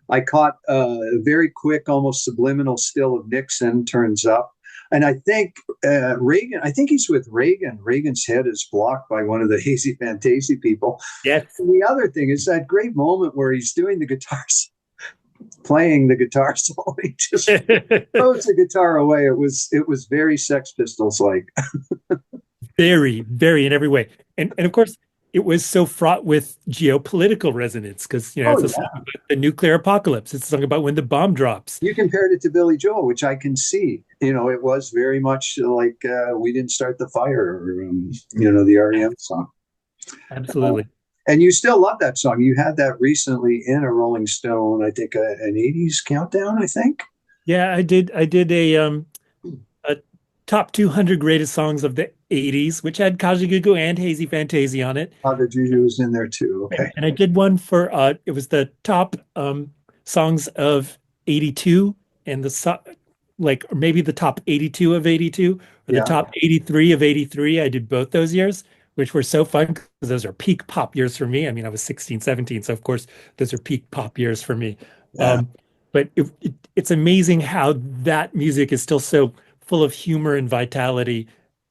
I caught a very quick, almost subliminal still of Nixon turns up. And I think Reagan, I think he's with Reagan. Reagan's head is blocked by one of the Haysi Fantayzee people. Yes. And the other thing is that great moment where he's doing the guitars, playing the guitar solo. He just throws the guitar away. It was very Sex Pistols like. Very, very in every way. And of course, it was so fraught with geopolitical resonance because, it's a song about the nuclear apocalypse. It's a song about when the bomb drops. You compared it to Billy Joel, which I can see. It was very much like We Didn't Start the Fire, the REM song. Absolutely. And you still love that song. You had that recently in a Rolling Stone, I think, an 80s countdown, I think. Yeah, I did a top 200 greatest songs of the 80s, which had Kajagoogoo and Haysi Fantayzee on it. Kajagoogoo was in there too. Okay. And I did one for it was the top songs of 82 and or maybe the top 82 of 82 or the top 83 of 83. I did both those years, which were so fun because those are peak pop years for me. I mean, I was 16, 17, so of course those are peak pop years for me. Yeah. But it's amazing how that music is still so full of humor and vitality.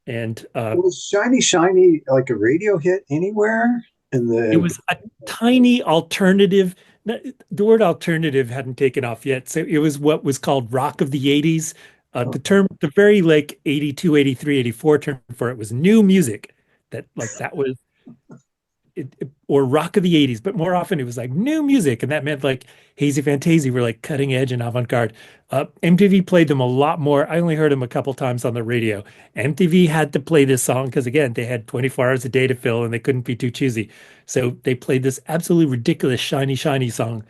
And was Shiny Shiny like a radio hit anywhere? It was a tiny alternative. The word alternative hadn't taken off yet. So it was what was called rock of the 80s. The very 82, 83, 84 term for it was new music. That was or rock of the 80s, but more often it was like new music, and that meant like Haysi Fantayzee were like cutting edge and avant-garde. MTV played them a lot more. I only heard them a couple times on the radio. MTV had to play this song because again they had 24 hours a day to fill and they couldn't be too choosy, so they played this absolutely ridiculous Shiny Shiny song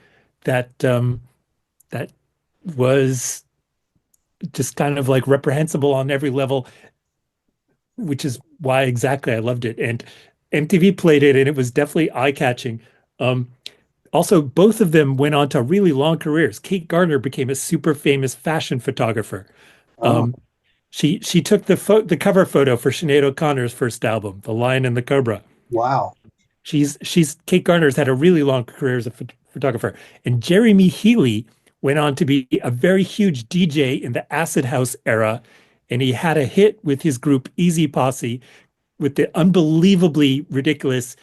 that was just kind of like reprehensible on every level, which is why exactly I loved it. And MTV played it, and it was definitely eye-catching. Also, both of them went on to really long careers. Kate Garner became a super famous fashion photographer. She took the cover photo for Sinead O'Connor's first album, The Lion and the Cobra. Wow. Kate Garner's had a really long career as a photographer. And Jeremy Healy went on to be a very huge DJ in the Acid House era, and he had a hit with his group Easy Posse with the unbelievably ridiculous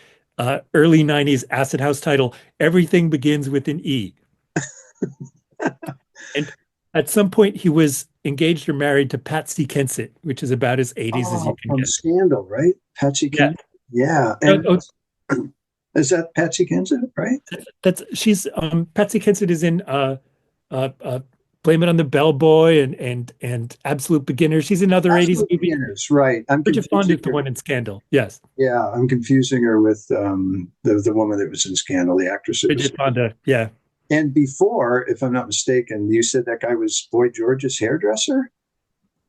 early 90s Acid House title, Everything Begins with an E. At some point, he was engaged or married to Patsy Kensit, which is about as 80s as you Oh, can from get. Scandal, right? Patsy Yeah. Kensit. Yeah, No, and oh, is that Patsy Kensit, right? that's she's Patsy Kensit is in uh, uh, Blame It on the Bellboy and Absolute Beginner. She's in other 80s Absolute movies. Beginners, right? I'm Bridget Fonda confusing is the her. one in Scandal. Yes, Yeah, I'm confusing her with the woman that was in Scandal, the actress that was. Bridget Fonda. Yeah. And before, if I'm not mistaken, you said that guy was Boy George's hairdresser.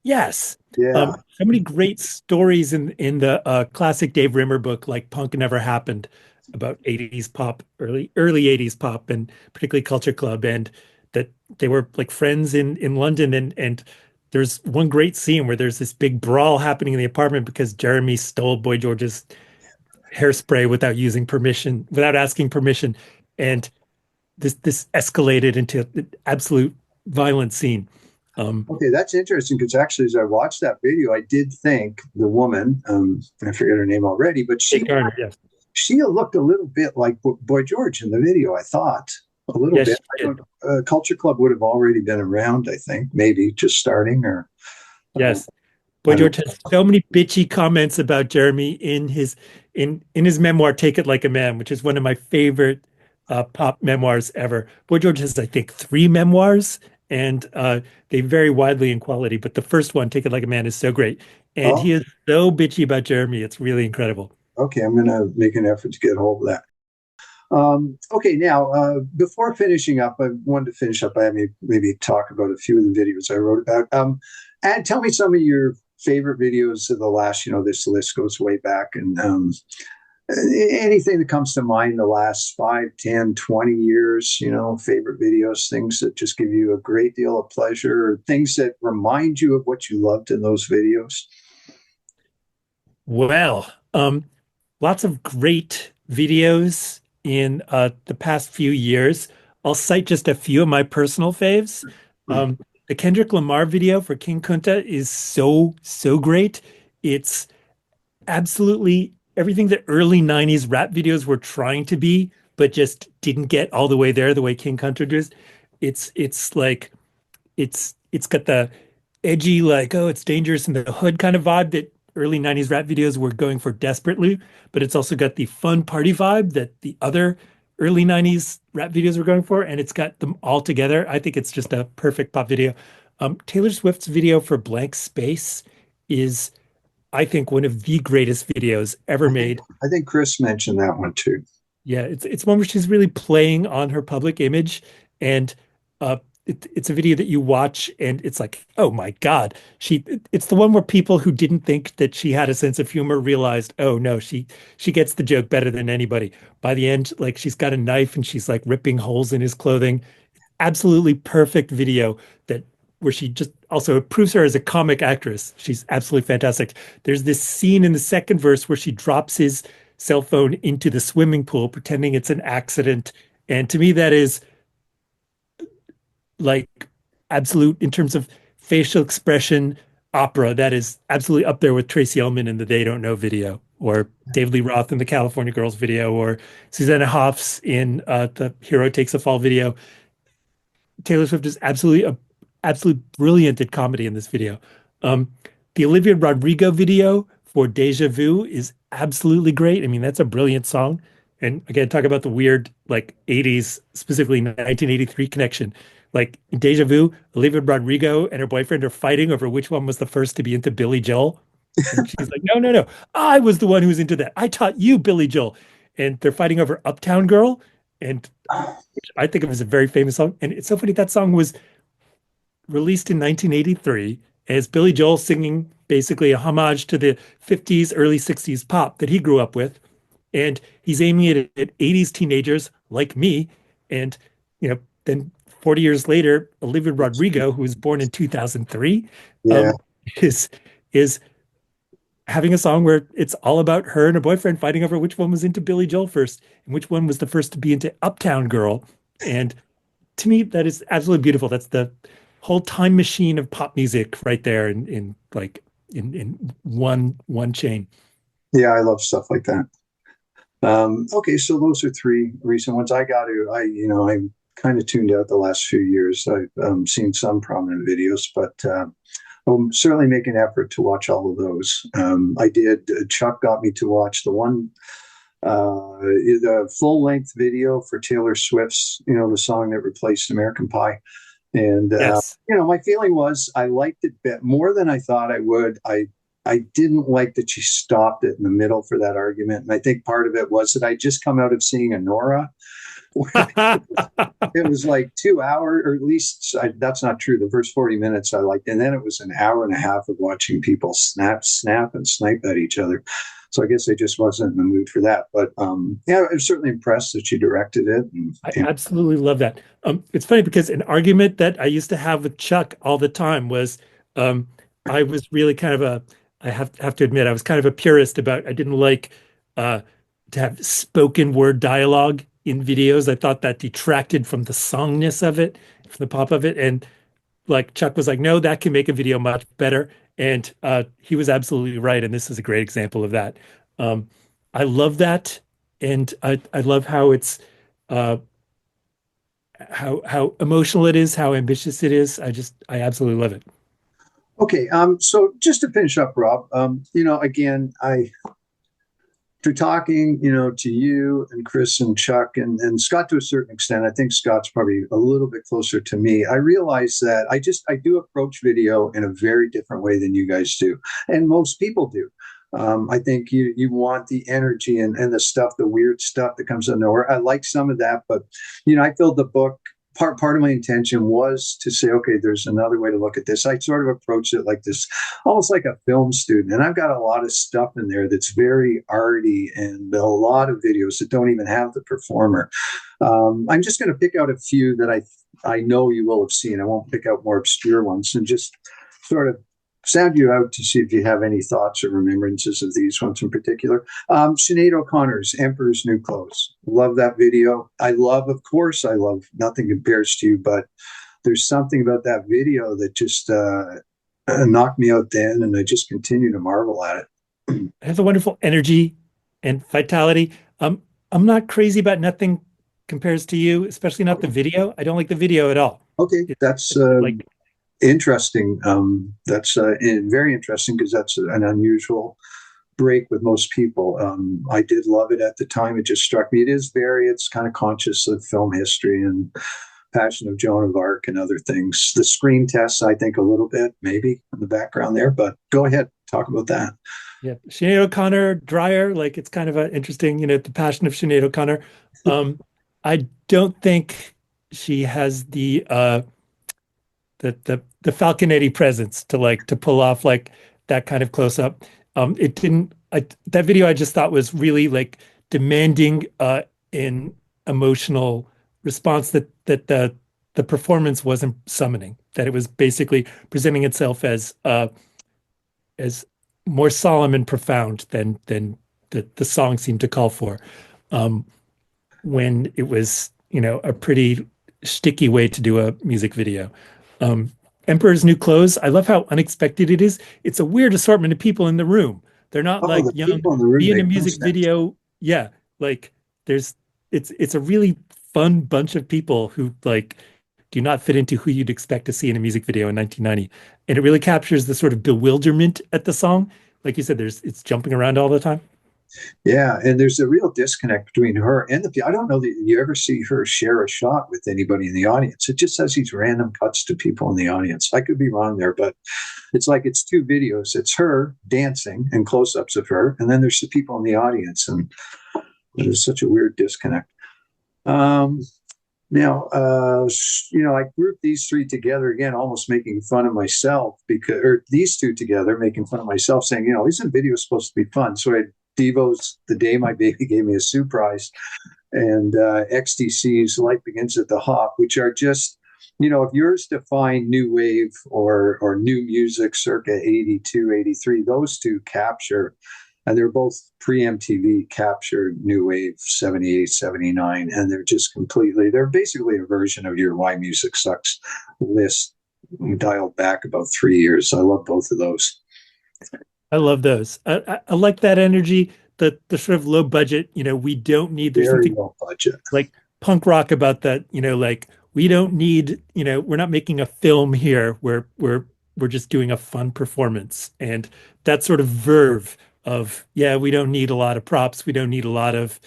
Yes. Yeah, So many great stories in the classic Dave Rimmer book, like Punk Never Happened, about 80s pop, early 80s pop, and particularly Culture Club, and that they were like friends in London, and there's one great scene where there's this big brawl happening in the apartment because Jeremy stole Boy George's hairspray without using permission, without asking permission, and this escalated into an absolute violent scene. Um, okay, that's interesting because actually, as I watched that video, I did think the woman, I forget her name already, but Kate Garner, yes. she looked a little bit like Boy George in the video. I thought a little Yes, bit. she I did. don't. Culture Club would have already been around. I think maybe just starting, or uh, Yes. Boy I don't. George has so many bitchy comments about Jeremy in his memoir Take It Like a Man, which is one of my favorite pop memoirs ever. Boy George has, I think, three memoirs, and they vary widely in quality. But the first one, Take It Like a Man, is so great, and Oh, he is so bitchy about Jeremy. It's really incredible. okay. I'm gonna make an effort to get a hold of that. Okay, now before finishing up, I wanted to finish up by maybe talk about a few of the videos I wrote about. And tell me some of your favorite videos of the last. This list goes way back, and anything that comes to mind the last 5, 10, 20 years. Favorite videos, things that just give you a great deal of pleasure, or things that remind you of what you loved in those videos. Well, lots of great videos in the past few years. I'll cite just a few of my personal faves. Um, the Kendrick Lamar video for King Kunta is so, so great. It's absolutely everything that early 90s rap videos were trying to be, but just didn't get all the way there the way King Kunta does. It's like it's got the edgy, like, oh, it's dangerous in the hood kind of vibe that early 90s rap videos were going for desperately, but it's also got the fun party vibe that the other early 90s rap videos were going for, and it's got them all together. I think it's just a perfect pop video. Taylor Swift's video for Blank Space is, I think, one of the greatest videos ever I think made. I think Chris mentioned that one too. Yeah, it's one where she's really playing on her public image, and uh, it's a video that you watch, and it's like, oh my God, it's the one where people who didn't think that she had a sense of humor realized, oh no, she gets the joke better than anybody. By the end, like she's got a knife and she's like ripping holes in his clothing. Absolutely perfect video that where she just also proves her as a comic actress. She's absolutely fantastic. There's this scene in the second verse where she drops his cell phone into the swimming pool, pretending it's an accident. And to me, that is like absolute in terms of facial expression opera. That is absolutely up there with Tracy Ullman in the They Don't Know video, or David Lee Roth in the California Girls video, or Susanna Hoffs in the Hero Takes a Fall video. Taylor Swift is absolutely brilliant at comedy in this video. Um, the Olivia Rodrigo video for Deja Vu is absolutely great. I mean, that's a brilliant song. And again, talk about the weird like 80s, specifically 1983 connection. Like in Deja Vu, Olivia Rodrigo and her boyfriend are fighting over which one was the first to be into Billy Joel. And she's like, no, no, no. I was the one who was into that. I taught you Billy Joel. And they're fighting over Uptown Girl. And which I think of as a very famous song. And it's so funny that song was released in 1983 as Billy Joel singing basically a homage to the 50s, early 60s pop that he grew up with. And he's aiming it at 80s teenagers like me. And, then 40 years later, Olivia Rodrigo, who was born in 2003, Yeah. um, is is having a song where it's all about her and her boyfriend fighting over which one was into Billy Joel first and which one was the first to be into Uptown Girl. And to me, that is absolutely beautiful. That's the whole time machine of pop music right there in like in one chain. Yeah, I love stuff like that. Okay, so those are three recent ones. I got to, I kind of tuned out the last few years. I've seen some prominent videos, but I'll certainly make an effort to watch all of those. I did. Chuck got me to watch the full-length video for Taylor Swift's, the song that replaced American Pie. And, Yes. my feeling was I liked it more than I thought I would. I didn't like that she stopped it in the middle for that argument. And I think part of it was that I just come out of seeing Nora. It was like 2 hours, or at least that's not true. The first 40 minutes I liked. And then it was an hour and a half of watching people snap, and snipe at each other. So I guess I just wasn't in the mood for that. But I was certainly impressed that she directed it. I absolutely love that. It's funny because an argument that I used to have with Chuck all the time was I was really kind of I have to admit, I was kind of a purist about, I didn't like to have spoken word dialogue in videos. I thought that detracted from the songness of it, from the pop of it. And like Chuck was like, no, that can make a video much better. And he was absolutely right. And this is a great example of that. I love that. And I love how it's how emotional it is, how ambitious it is. I absolutely love it. Okay. So just to finish up, Rob, again, through talking, to you and Chris and Chuck and Scott to a certain extent, I think Scott's probably a little bit closer to me. I realize that I do approach video in a very different way than you guys do, and most people do. I think you want the energy and the stuff, the weird stuff that comes out of nowhere. I like some of that, but I filled the book. Part of my intention was to say, okay, there's another way to look at this. I sort of approached it like this, almost like a film student. And I've got a lot of stuff in there that's very arty and a lot of videos that don't even have the performer. I'm just going to pick out a few that I know you will have seen. I won't pick out more obscure ones and just sort of sound you out to see if you have any thoughts or remembrances of these ones in particular. Sinead O'Connor's Emperor's New Clothes. Love that video. Of course, I love Nothing Compares to You, but there's something about that video that just knocked me out then, and I just continue to marvel at it. It has a wonderful energy and vitality. I'm not crazy about Nothing Compares to You, especially not the video. I don't like the video at all. Okay, that's like interesting. That's very interesting because that's an unusual break with most people. I did love it at the time. It just struck me. It's kind of conscious of film history and Passion of Joan of Arc and other things. The screen tests, I think, a little bit maybe in the background there, but go ahead, talk about that. Yeah, Sinead O'Connor, Dreyer, like it's kind of an interesting, the Passion of Sinead O'Connor. I don't think she has the Falconetti presence to pull off like that kind of close up. That video I just thought was really like demanding an emotional response that the performance wasn't summoning, that it was basically presenting itself as more solemn and profound than the song seemed to call for. When it was, a pretty sticky way to do a music video. Emperor's New Clothes. I love how unexpected it is. It's a weird assortment of people in the room. They're not like young, be in a music video. Yeah. Like it's a really fun bunch of people who like do not fit into who you'd expect to see in a music video in 1990. And it really captures the sort of bewilderment at the song. Like you said, it's jumping around all the time. Yeah, and there's a real disconnect between her and I don't know that you ever see her share a shot with anybody in the audience. It just says these random cuts to people in the audience. I could be wrong there, but it's like it's two videos. It's her dancing and close-ups of her, and then there's the people in the audience, and there's such a weird disconnect. Now, I grouped these three together again, almost making fun of myself or these two together, making fun of myself, saying, isn't video supposed to be fun? So I had Devo's The Day My Baby Gave Me a Surprise and XTC's Life Begins at the Hop, which are just, if yours define new wave or new music circa 82, 83, those two capture, and they're both pre-MTV, captured new wave 78, 79, and they're basically a version of your Why Music Sucks list dialed back about 3 years. I love both of those. I love those. I like that energy, the sort of low budget, we don't need, there's Very something low budget. Like punk rock about that, like we don't need, we're not making a film here. We're just doing a fun performance. And that sort of verve of, yeah, we don't need a lot of props. We don't need a lot of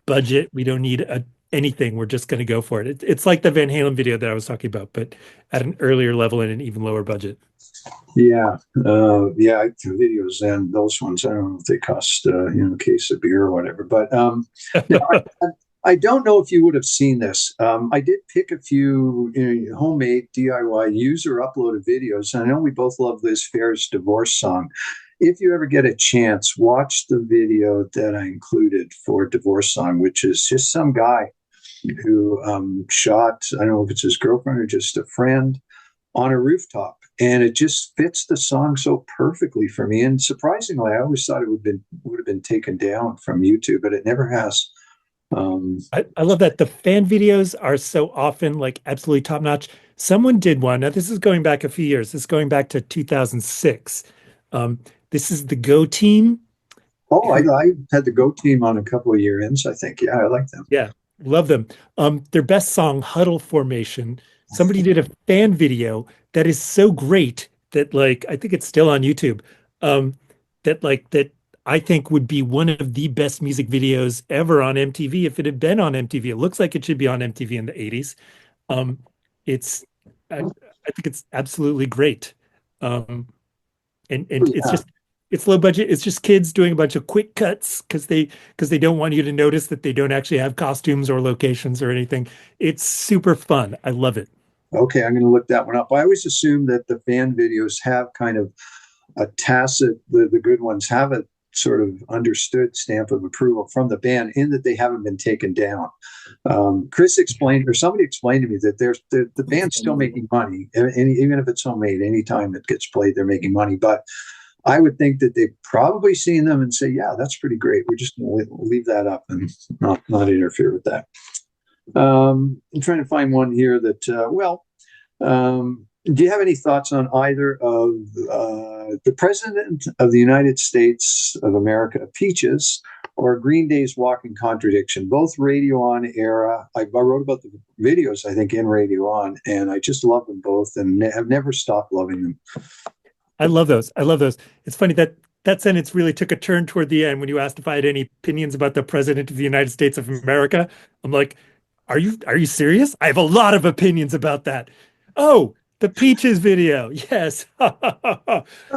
budget. We don't need anything. We're just going to go for it. It's like the Van Halen video that I was talking about, but at an earlier level and an even lower budget. Yeah, yeah, the videos and those ones. I don't know if they cost a case of beer or whatever, but yeah, I don't know if you would have seen this. I did pick a few homemade DIY user uploaded videos. And I know we both love Liz Phair's divorce song. If you ever get a chance, watch the video that I included for Divorce Song, which is just some guy who shot, I don't know if it's his girlfriend or just a friend, on a rooftop. And it just fits the song so perfectly for me. And surprisingly, I always thought it would have been taken down from YouTube, but it never has. I love that the fan videos are so often like absolutely top notch. Someone did one. Now, this is going back a few years. This is going back to 2006. This is the Go Team. Oh, I had the Go Team on a couple of year ends, I think. Yeah, I like them. Yeah, love them. Their best song, Huddle Formation. Somebody did a fan video that is so great that like I think it's still on YouTube. That I think would be one of the best music videos ever on MTV if it had been on MTV. It looks like it should be on MTV in the 80s. It's I think it's absolutely great. And it's low budget. It's just kids doing a bunch of quick cuts because they don't want you to notice that they don't actually have costumes or locations or anything. It's super fun. I love it. Okay, I'm going to look that one up. I always assume that the fan videos have kind of a tacit, the good ones have a sort of understood stamp of approval from the band in that they haven't been taken down. Chris explained, or somebody explained to me that the band's still making money, even if it's homemade. Anytime it gets played, they're making money. But I would think that they've probably seen them and say, yeah, that's pretty great. We're just going to leave that up and not interfere with that. I'm trying to find one here that, do you have any thoughts on either of the President of the United States of America, Peaches, or Green Day's Walking Contradiction? Both Radio On era. I wrote about the videos, I think, in Radio On, and I just love them both and have never stopped loving them. I love those. It's funny that sentence really took a turn toward the end when you asked if I had any opinions about the President of the United States of America. I'm like, are you serious? I have a lot of opinions about that. Oh, the Peaches video. Yes. Of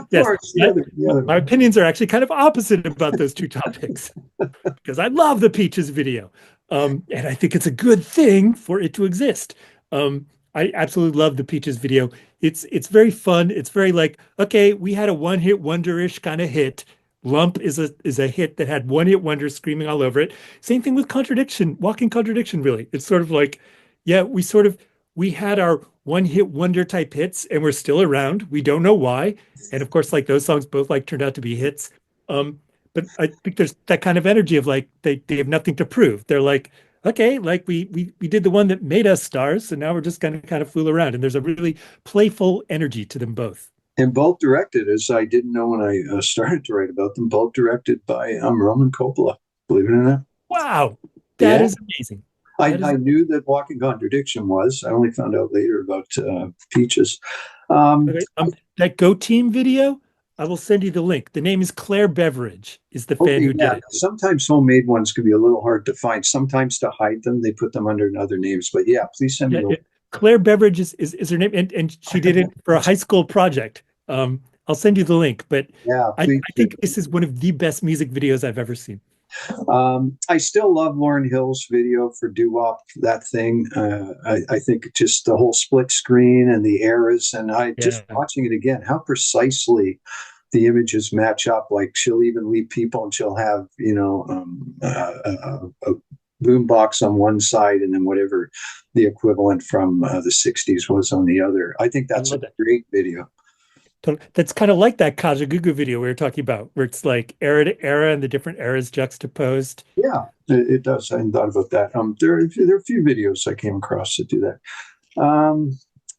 yes. course. My opinions are actually kind of opposite about those two topics because I love the Peaches video. And I think it's a good thing for it to exist. I absolutely love the Peaches video. It's very fun. It's very like, okay, we had a one-hit wonder-ish kind of hit. Lump is a hit that had one-hit wonder screaming all over it. Same thing with Contradiction, Walking Contradiction, really. It's sort of like, yeah, we had our one-hit wonder type hits and we're still around. We don't know why. And of course, like those songs both like turned out to be hits. But I think there's that kind of energy of like they have nothing to prove. They're like, okay, like we did the one that made us stars, so now we're just gonna kind of fool around. And there's a really playful energy to them both. And both directed, as I didn't know when I started to write about them, both directed by Roman Coppola, believe it or not. Wow, that is amazing. I knew that Walking Contradiction was. I only found out later about Peaches. That Go Team video, I will send you the link. The name is Claire Beveridge, is the fan who did it. Sometimes homemade ones can be a little hard to find. Sometimes to hide them, they put them under other names. But yeah, please send me the link. Claire Beveridge is her name, and she did it for a high school project. I'll send you the link, but yeah, I think this is one of the best music videos I've ever seen. I still love Lauryn Hill's video for Doo-Wop, that thing. I think just the whole split screen and the eras, and just watching it again, how precisely the images match up. Like she'll even leave people and she'll have, a boombox on one side and then whatever the equivalent from the 60s was on the other. I think that's a great video. That's kind of like that Kajagoogoo video we were talking about, where it's like era to era and the different eras juxtaposed. Yeah, it does. I hadn't thought about that. There are a few videos I came across that do that.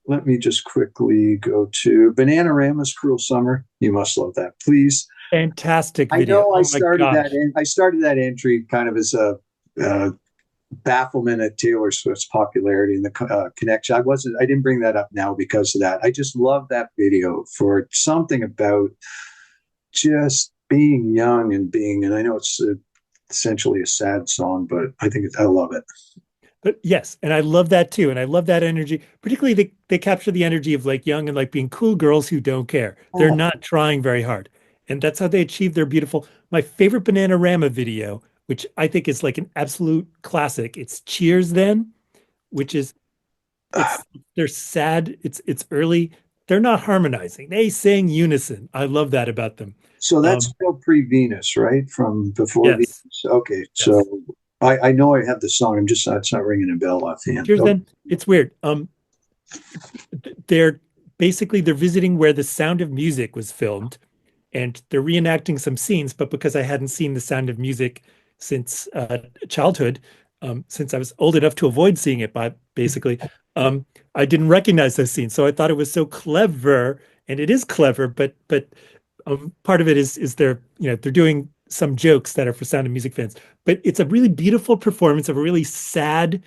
Let me just quickly go to Bananarama's Cruel Summer. You must love that. Please. Fantastic video. I know I started that entry kind of as a bafflement at Taylor Swift's popularity and the connection. I didn't bring that up now because of that. I just love that video for something about just being young and I know it's essentially a sad song, but I love it. But yes, and I love that too. And I love that energy. Particularly they capture the energy of like young and like being cool girls who don't care. They're Oh, not trying very hard. And that's how they achieve their beautiful. My favorite Bananarama video, which I think is like an absolute classic. It's Cheers Then, which is it's they're sad. It's early. They're not harmonizing. They sing unison. I love that about them. so that's Um, still pre-Venus, right? From before yes, Venus. Okay, so yes. I know I have the song. I'm just it's not ringing a bell offhand. Cheers Oh, Then. It's weird. They're basically they're visiting where The Sound of Music was filmed, and they're reenacting some scenes. But because I hadn't seen The Sound of Music since childhood, since I was old enough to avoid seeing it, by basically, I didn't recognize those scenes. So I thought it was so clever, and it is clever. But part of it is they're they're doing some jokes that are for Sound of Music fans. But it's a really beautiful performance of a really sad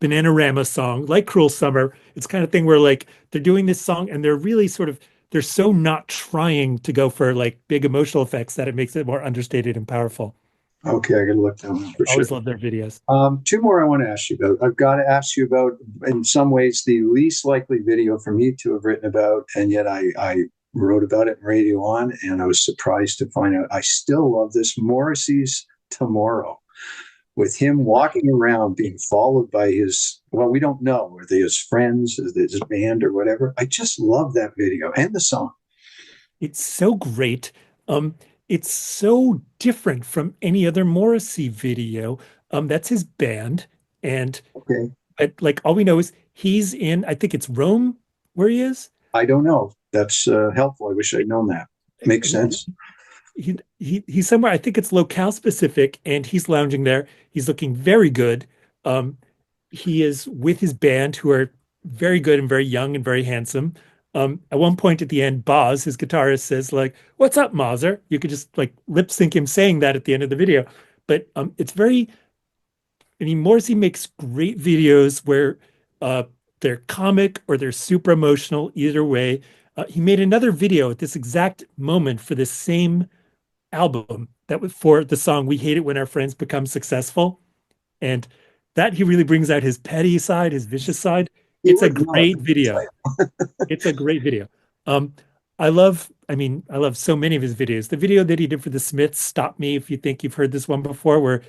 Bananarama song, like Cruel Summer. It's kind of thing where like they're doing this song and they're really sort of they're so not trying to go for like big emotional effects that it makes it more understated and powerful. okay, I got to look that one for sure. Always love their videos. Two more I want to ask you about. I've got to ask you about, in some ways, the least likely video for me to have written about, and yet I wrote about it in Radio On, and I was surprised to find out I still love this. Morrissey's Tomorrow, with him walking around being followed by well, we don't know, are they his friends, is it his band or whatever? I just love that video and the song. It's so great. It's so different from any other Morrissey video. That's his band, and Okay. like all we know is he's in. I think it's Rome where he is. I don't know. That's helpful. I wish I'd known that. Makes sense. He's somewhere. I think it's locale specific, and he's lounging there. He's looking very good. Um, he is with his band, who are very good and very young and very handsome. At one point at the end, Boz, his guitarist, says like, "What's up, Mozzer?" You could just like lip sync him saying that at the end of the video. But it's very. I mean, Morrissey makes great videos where uh, they're comic or they're super emotional. Either way, he made another video at this exact moment for this same album that was for the song "We Hate It When Our Friends Become Successful," and that he really brings out his petty side, his vicious side. You It's a would know great video. it. It's a great video. Um, I mean, I love so many of his videos. The video that he did for the Smiths, "Stop Me If You Think You've Heard This One Before," where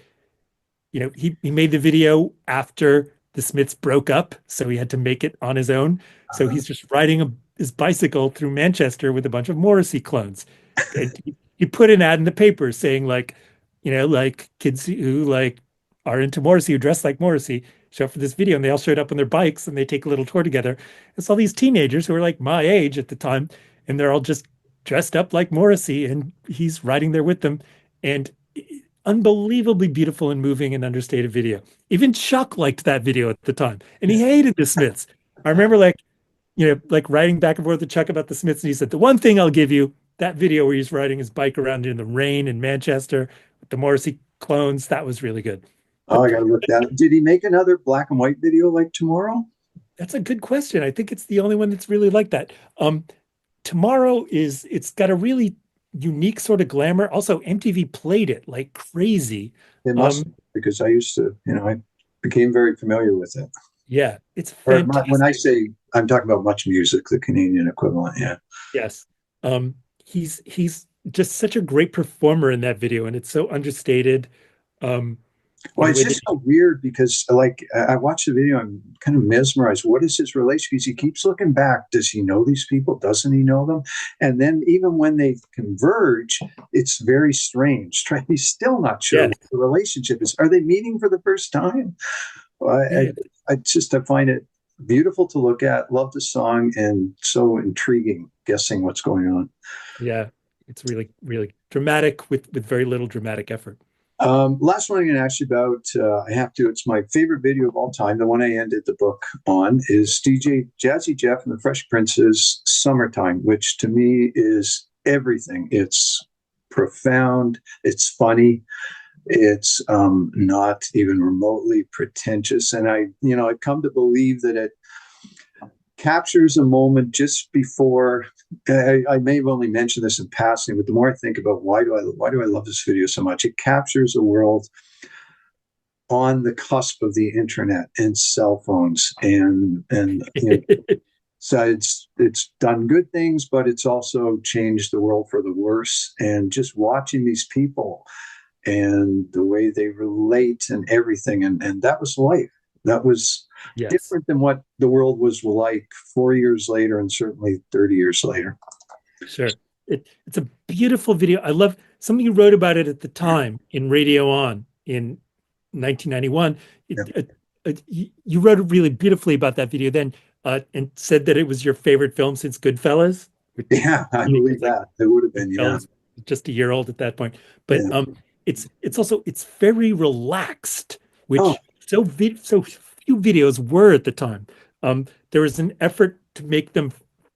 he made the video after the Smiths broke up, so he had to make it on his own. So he's just riding his bicycle through Manchester with a bunch of Morrissey clones. And he put an ad in the paper saying like, like kids who like are into Morrissey, who dress like Morrissey, show up for this video, and they all showed up on their bikes and they take a little tour together. It's all these teenagers who are like my age at the time, and they're all just dressed up like Morrissey, and he's riding there with them. And unbelievably beautiful and moving and understated video. Even Chuck liked that video at the time, and he hated the Smiths. I remember like writing back and forth with Chuck about the Smiths, and he said, "The one thing I'll give you, that video where he's riding his bike around in the rain in Manchester with the Morrissey clones, that was really good." Oh, I But got to look that up. Did he make another black and white video like Tomorrow? that's a good question. I think it's the only one that's really like that. Tomorrow it's got a really unique sort of glamour. Also, MTV played it like crazy. It must, Um, because I used to, I became very familiar with it. yeah, it's Or when I fantastic. say I'm talking about Much Music, the Canadian equivalent. Yeah. Yes. He's just such a great performer in that video, and it's so understated. Um, Well, the it's way that just so weird because, like, I watched the video, I'm kind of mesmerized. What is his relation? Because he keeps looking back. Does he know these people? Doesn't he know them? And then even when they converge, it's very strange. He's still not sure yeah, what the relationship is. Are they meeting for the first time? yeah, I find it beautiful to look at. Love the song and so intriguing guessing what's going on. yeah. It's really, really dramatic with very little dramatic effort. Last one I'm going to ask you about, I have to, it's my favorite video of all time. The one I ended the book on is DJ Jazzy Jeff and the Fresh Prince's Summertime, which to me is everything. It's profound. It's funny. It's not even remotely pretentious. And I've come to believe that it captures a moment just before. I may have only mentioned this in passing, but the more I think about why do I love this video so much, it captures a world on the cusp of the internet and cell phones, and so it's done good things, but it's also changed the world for the worse. And just watching these people and the way they relate and everything, and that was life. That was different than what the world was like 4 years later, and certainly 30 years later. Sure. It's a beautiful video. I love something you wrote about it at the time in Radio On in 1991. You wrote really beautifully about that video then, and said that it was your favorite film since Goodfellas. Yeah, I believe that. It would have been, Goodfellas, just a year old at that point. But it's very relaxed, which so few videos were at the time. There was an effort to make them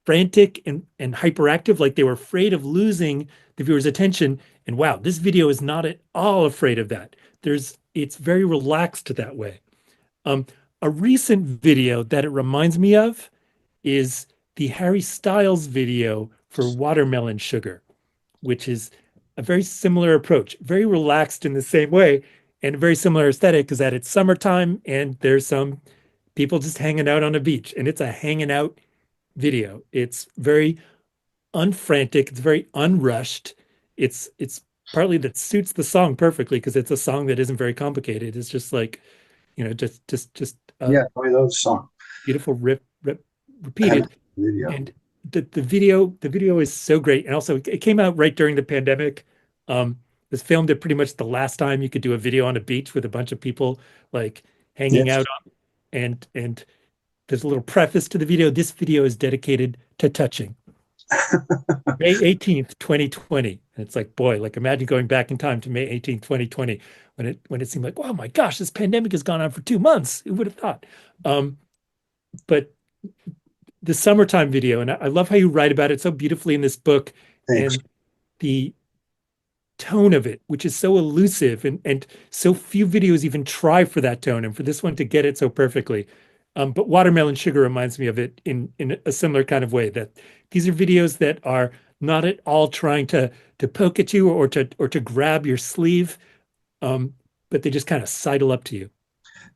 frantic and hyperactive, like they were afraid of losing the viewer's attention. And wow, this video is not at all afraid of that. It's very relaxed that way. A recent video that it reminds me of is the Harry Styles video for Watermelon Sugar, which is a very similar approach, very relaxed in the same way, and a very similar aesthetic, because that it's summertime and there's some people just hanging out on a beach, and it's a hanging out video. It's very unfrantic. It's very unrushed. It's partly that suits the song perfectly, because it's a song that isn't very complicated. It's just like, just I love the song. Beautiful repeated. And the video is so great. And also it came out right during the pandemic. It was filmed at pretty much the last time you could do a video on a beach with a bunch of people like hanging out on. And there's a little preface to the video. This video is dedicated to touching. May 18th, 2020. And it's like, boy, like imagine going back in time to May 18th, 2020, when it seemed like, oh my gosh, this pandemic has gone on for 2 months. Who would have thought? But the summertime video, and I love how you write about it so beautifully in this book. Thanks. And the tone of it, which is so elusive, and so few videos even try for that tone, and for this one to get it so perfectly. But Watermelon Sugar reminds me of it in a similar kind of way, that these are videos that are not at all trying to poke at you or to grab your sleeve, but they just kind of sidle up to you.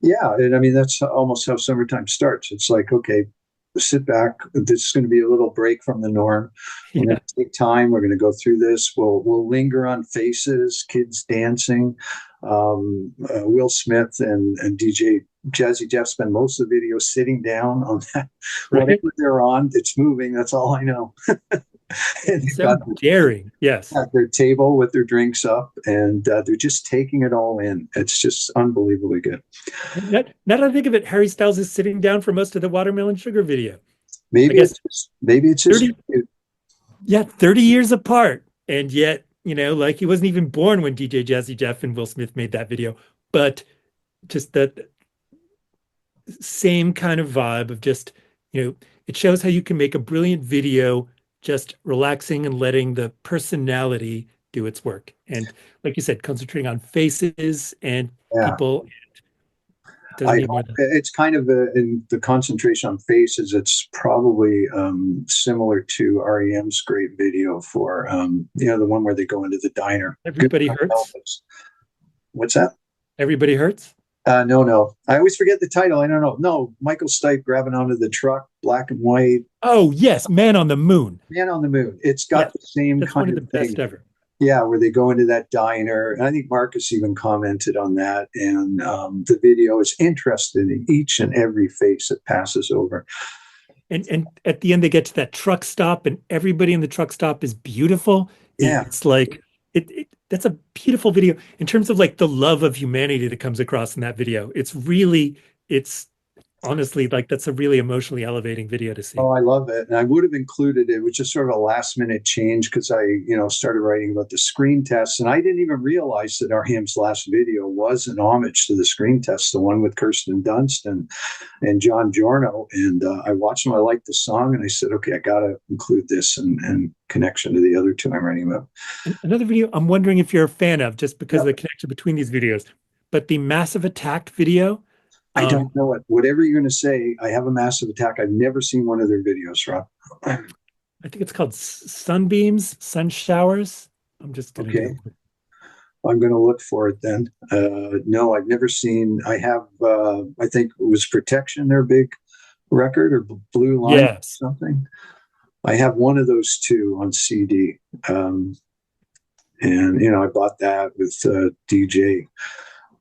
Yeah, and I mean that's almost how summertime starts. It's like, okay, sit back. This is going to be a little break from the norm. We're going to take time. We're going to go through this. We'll linger on faces, kids dancing. Will Smith and DJ Jazzy Jeff spend most of the video sitting down on that. Right. Whatever they're on, it's moving. That's all I know. And so daring, yes. At their table with their drinks up, and they're just taking it all in. It's just unbelievably good. Now that I think of it, Harry Styles is sitting down for most of the Watermelon Sugar video. Maybe it's just 30 years apart, and yet like he wasn't even born when DJ Jazzy Jeff and Will Smith made that video, but just that same kind of vibe of just it shows how you can make a brilliant video just relaxing and letting the personality do its work. And like you said, concentrating on faces and people. It's kind of in the concentration on faces. It's probably similar to REM's great video for, the one where they go into the diner. Everybody Hurts. What's that? Everybody Hurts? No. I always forget the title. I don't know. No, Michael Stipe grabbing onto the truck, black and white. Oh, yes. Man on the Moon. Man on the Moon. It's got the same kind of thing. Best ever. Yeah, where they go into that diner. And I think Marcus even commented on that. And the video is interested in each and every face that passes over. And at the end, they get to that truck stop, and everybody in the truck stop is beautiful. Yeah. It's like, that's a beautiful video in terms of like the love of humanity that comes across in that video. It's honestly, like that's a really emotionally elevating video to see. Oh, I love it. And I would have included it, which is sort of a last minute change because I, started writing about the screen tests. And I didn't even realize that REM's last video was an homage to the screen test, the one with Kirsten Dunst and John Giorno. And I watched them. I liked the song. And I said, okay, I got to include this and connection to the other two I'm writing about. Another video I'm wondering if you're a fan of, just because Yeah. of the connection between these videos, but the Massive Attack video. I don't know it. Whatever you're going to say, I have a Massive Attack. I've never seen one of their videos, Rob. I think it's called Sunbeams, Sun Showers. I'm just going to Okay. I'm going to look for it then. No, I've never seen. I have, I think it was Protection, their big record, or Blue Line, Yes. or something. I have one of those two on CD. And, I bought that with DJ.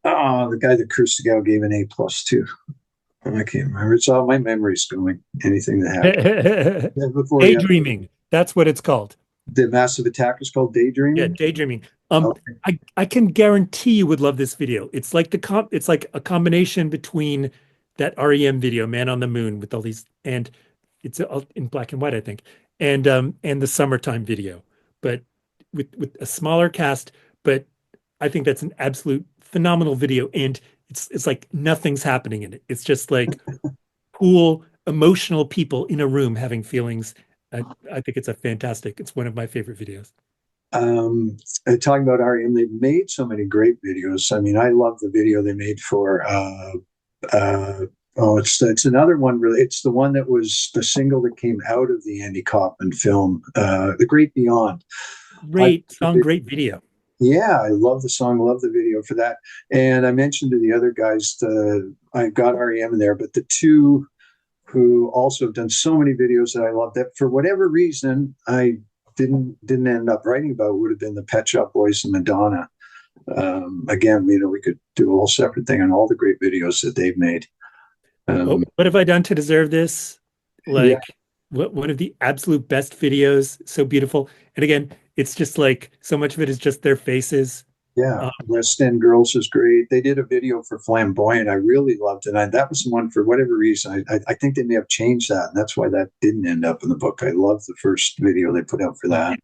Oh, the guy that Kursagow gave an A+ to. I can't remember. It's all my memories going. Anything that happened. Before Daydreaming. That's what it's called. The Massive Attack is called Daydreaming? Yeah, Daydreaming. Okay. I can guarantee you would love this video. It's like it's like a combination between that REM video, Man on the Moon, with all these, and it's in black and white, I think, and the Summertime video, but with a smaller cast. But I think that's an absolute phenomenal video, and it's like nothing's happening in it. It's just like cool, emotional people in a room having feelings. I think it's one of my favorite videos. Talking about REM, they've made so many great videos. I mean, I love the video they made for it's another one, really. It's the one that was the single that came out of the Andy Kaufman film, The Great Beyond. Great song, great video. Yeah, I love the song, love the video for that. And I mentioned to the other guys, I've got REM in there, but the two who also have done so many videos that I love, that for whatever reason I didn't end up writing about, would have been the Pet Shop Boys and Madonna. Again, we could do a whole separate thing on all the great videos that they've made. What have I done to deserve this? One of the absolute best videos, so beautiful. And again, it's just like so much of it is just their faces. Yeah, West End Girls is great. They did a video for Flamboyant. I really loved it. And that was the one, for whatever reason, I think they may have changed that. And that's why that didn't end up in the book. I love the first video they put out for that.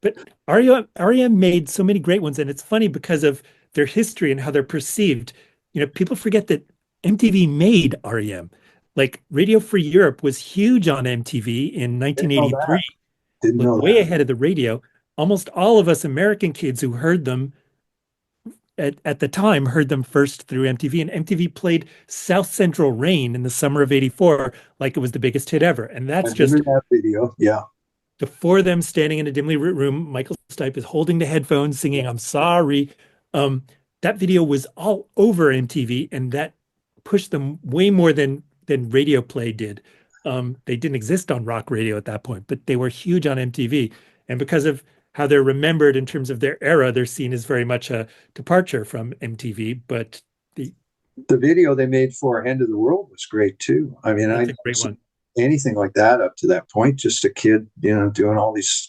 But REM made so many great ones. And it's funny because of their history and how they're perceived. People forget that MTV made REM. Like Radio Free Europe was huge on MTV in 1983. Didn't know that. Way ahead of the radio. Almost all of us American kids who heard them at the time heard them first through MTV, and MTV played South Central Rain in the summer of '84 like it was the biggest hit ever. And that's just that video. Yeah. The four of them standing in a dimly lit room. Michael Stipe is holding the headphones singing I'm Sorry. That video was all over MTV, and that pushed them way more than radio play did. They didn't exist on rock radio at that point, but they were huge on MTV. And because of how they're remembered in terms of their era, they're seen as very much a departure from MTV. But the video they made for End of the World was great too. I mean, that's a great one. Anything like that up to that point, just a kid, doing all this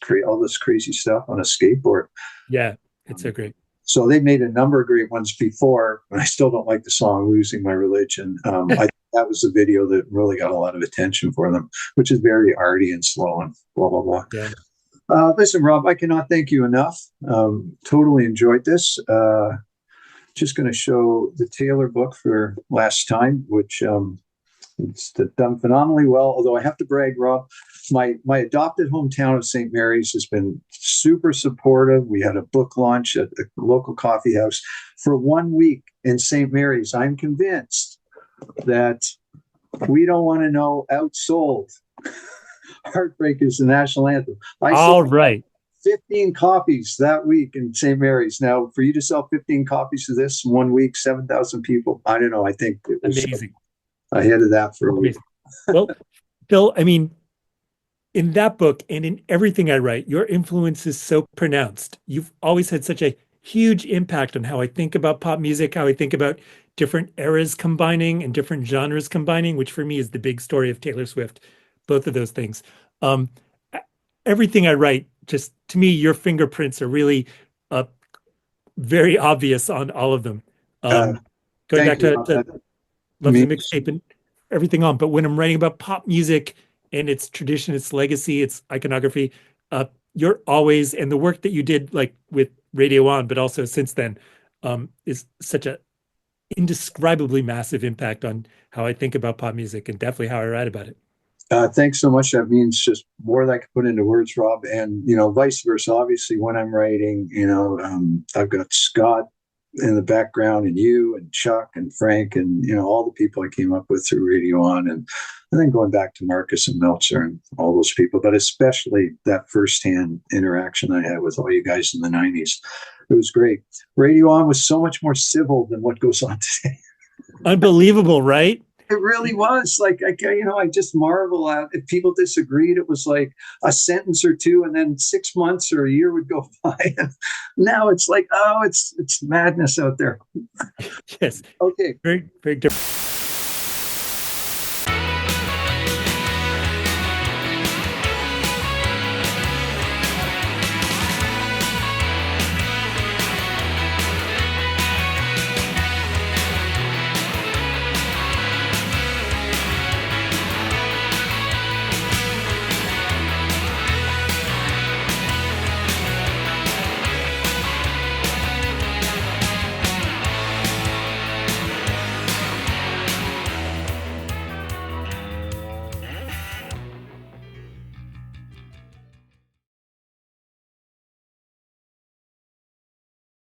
crazy stuff on a skateboard. Yeah, it's so great. So they made a number of great ones before, and I still don't like the song "Losing My Religion." I think that was the video that really got a lot of attention for them, which is very arty and slow and blah blah blah. Yeah. Listen, Rob, I cannot thank you enough. Totally enjoyed this. Just going to show the Taylor book for last time, which it's done phenomenally well. Although I have to brag, Rob, my adopted hometown of St. Mary's has been super supportive. We had a book launch at the local coffee house for 1 week in St. Mary's. I'm convinced that We Don't Want to Know outsold Heartbreak is the national anthem. I sold 15 copies that week in St. Mary's. Now, for you to sell 15 copies of this in 1 week, 7,000 people, I don't know. I think it was amazing. Ahead of that for a week. Well, Phil, I mean, in that book and in everything I write, your influence is so pronounced. You've always had such a huge impact on how I think about pop music, how I think about different eras combining and different genres combining, which for me is the big story of Taylor Swift. Both of those things. Everything I write, just to me, your fingerprints are really very obvious on all of them. Going back to Love's a Mixtape, and everything on. But when I'm writing about pop music and its tradition, its legacy, its iconography, you're always, and the work that you did like with Radio On, but also since then, is such a indescribably massive impact on how I think about pop music and definitely how I write about it. Thanks so much. That means just more than I can put into words, Rob. And, vice versa. Obviously, when I'm writing, I've got Scott in the background and you and Chuck and Frank and, all the people I came up with through Radio On. And then going back to Marcus and Meltzer and all those people, but especially that firsthand interaction I had with all you guys in the 90s. It was great. Radio On was so much more civil than what goes on today. Unbelievable, right? It really was. Like, I just marvel at if people disagreed. It was like a sentence or two, and then 6 months or a year would go by. And now it's like, oh, it's madness out there. Yes. Okay. Very, very different.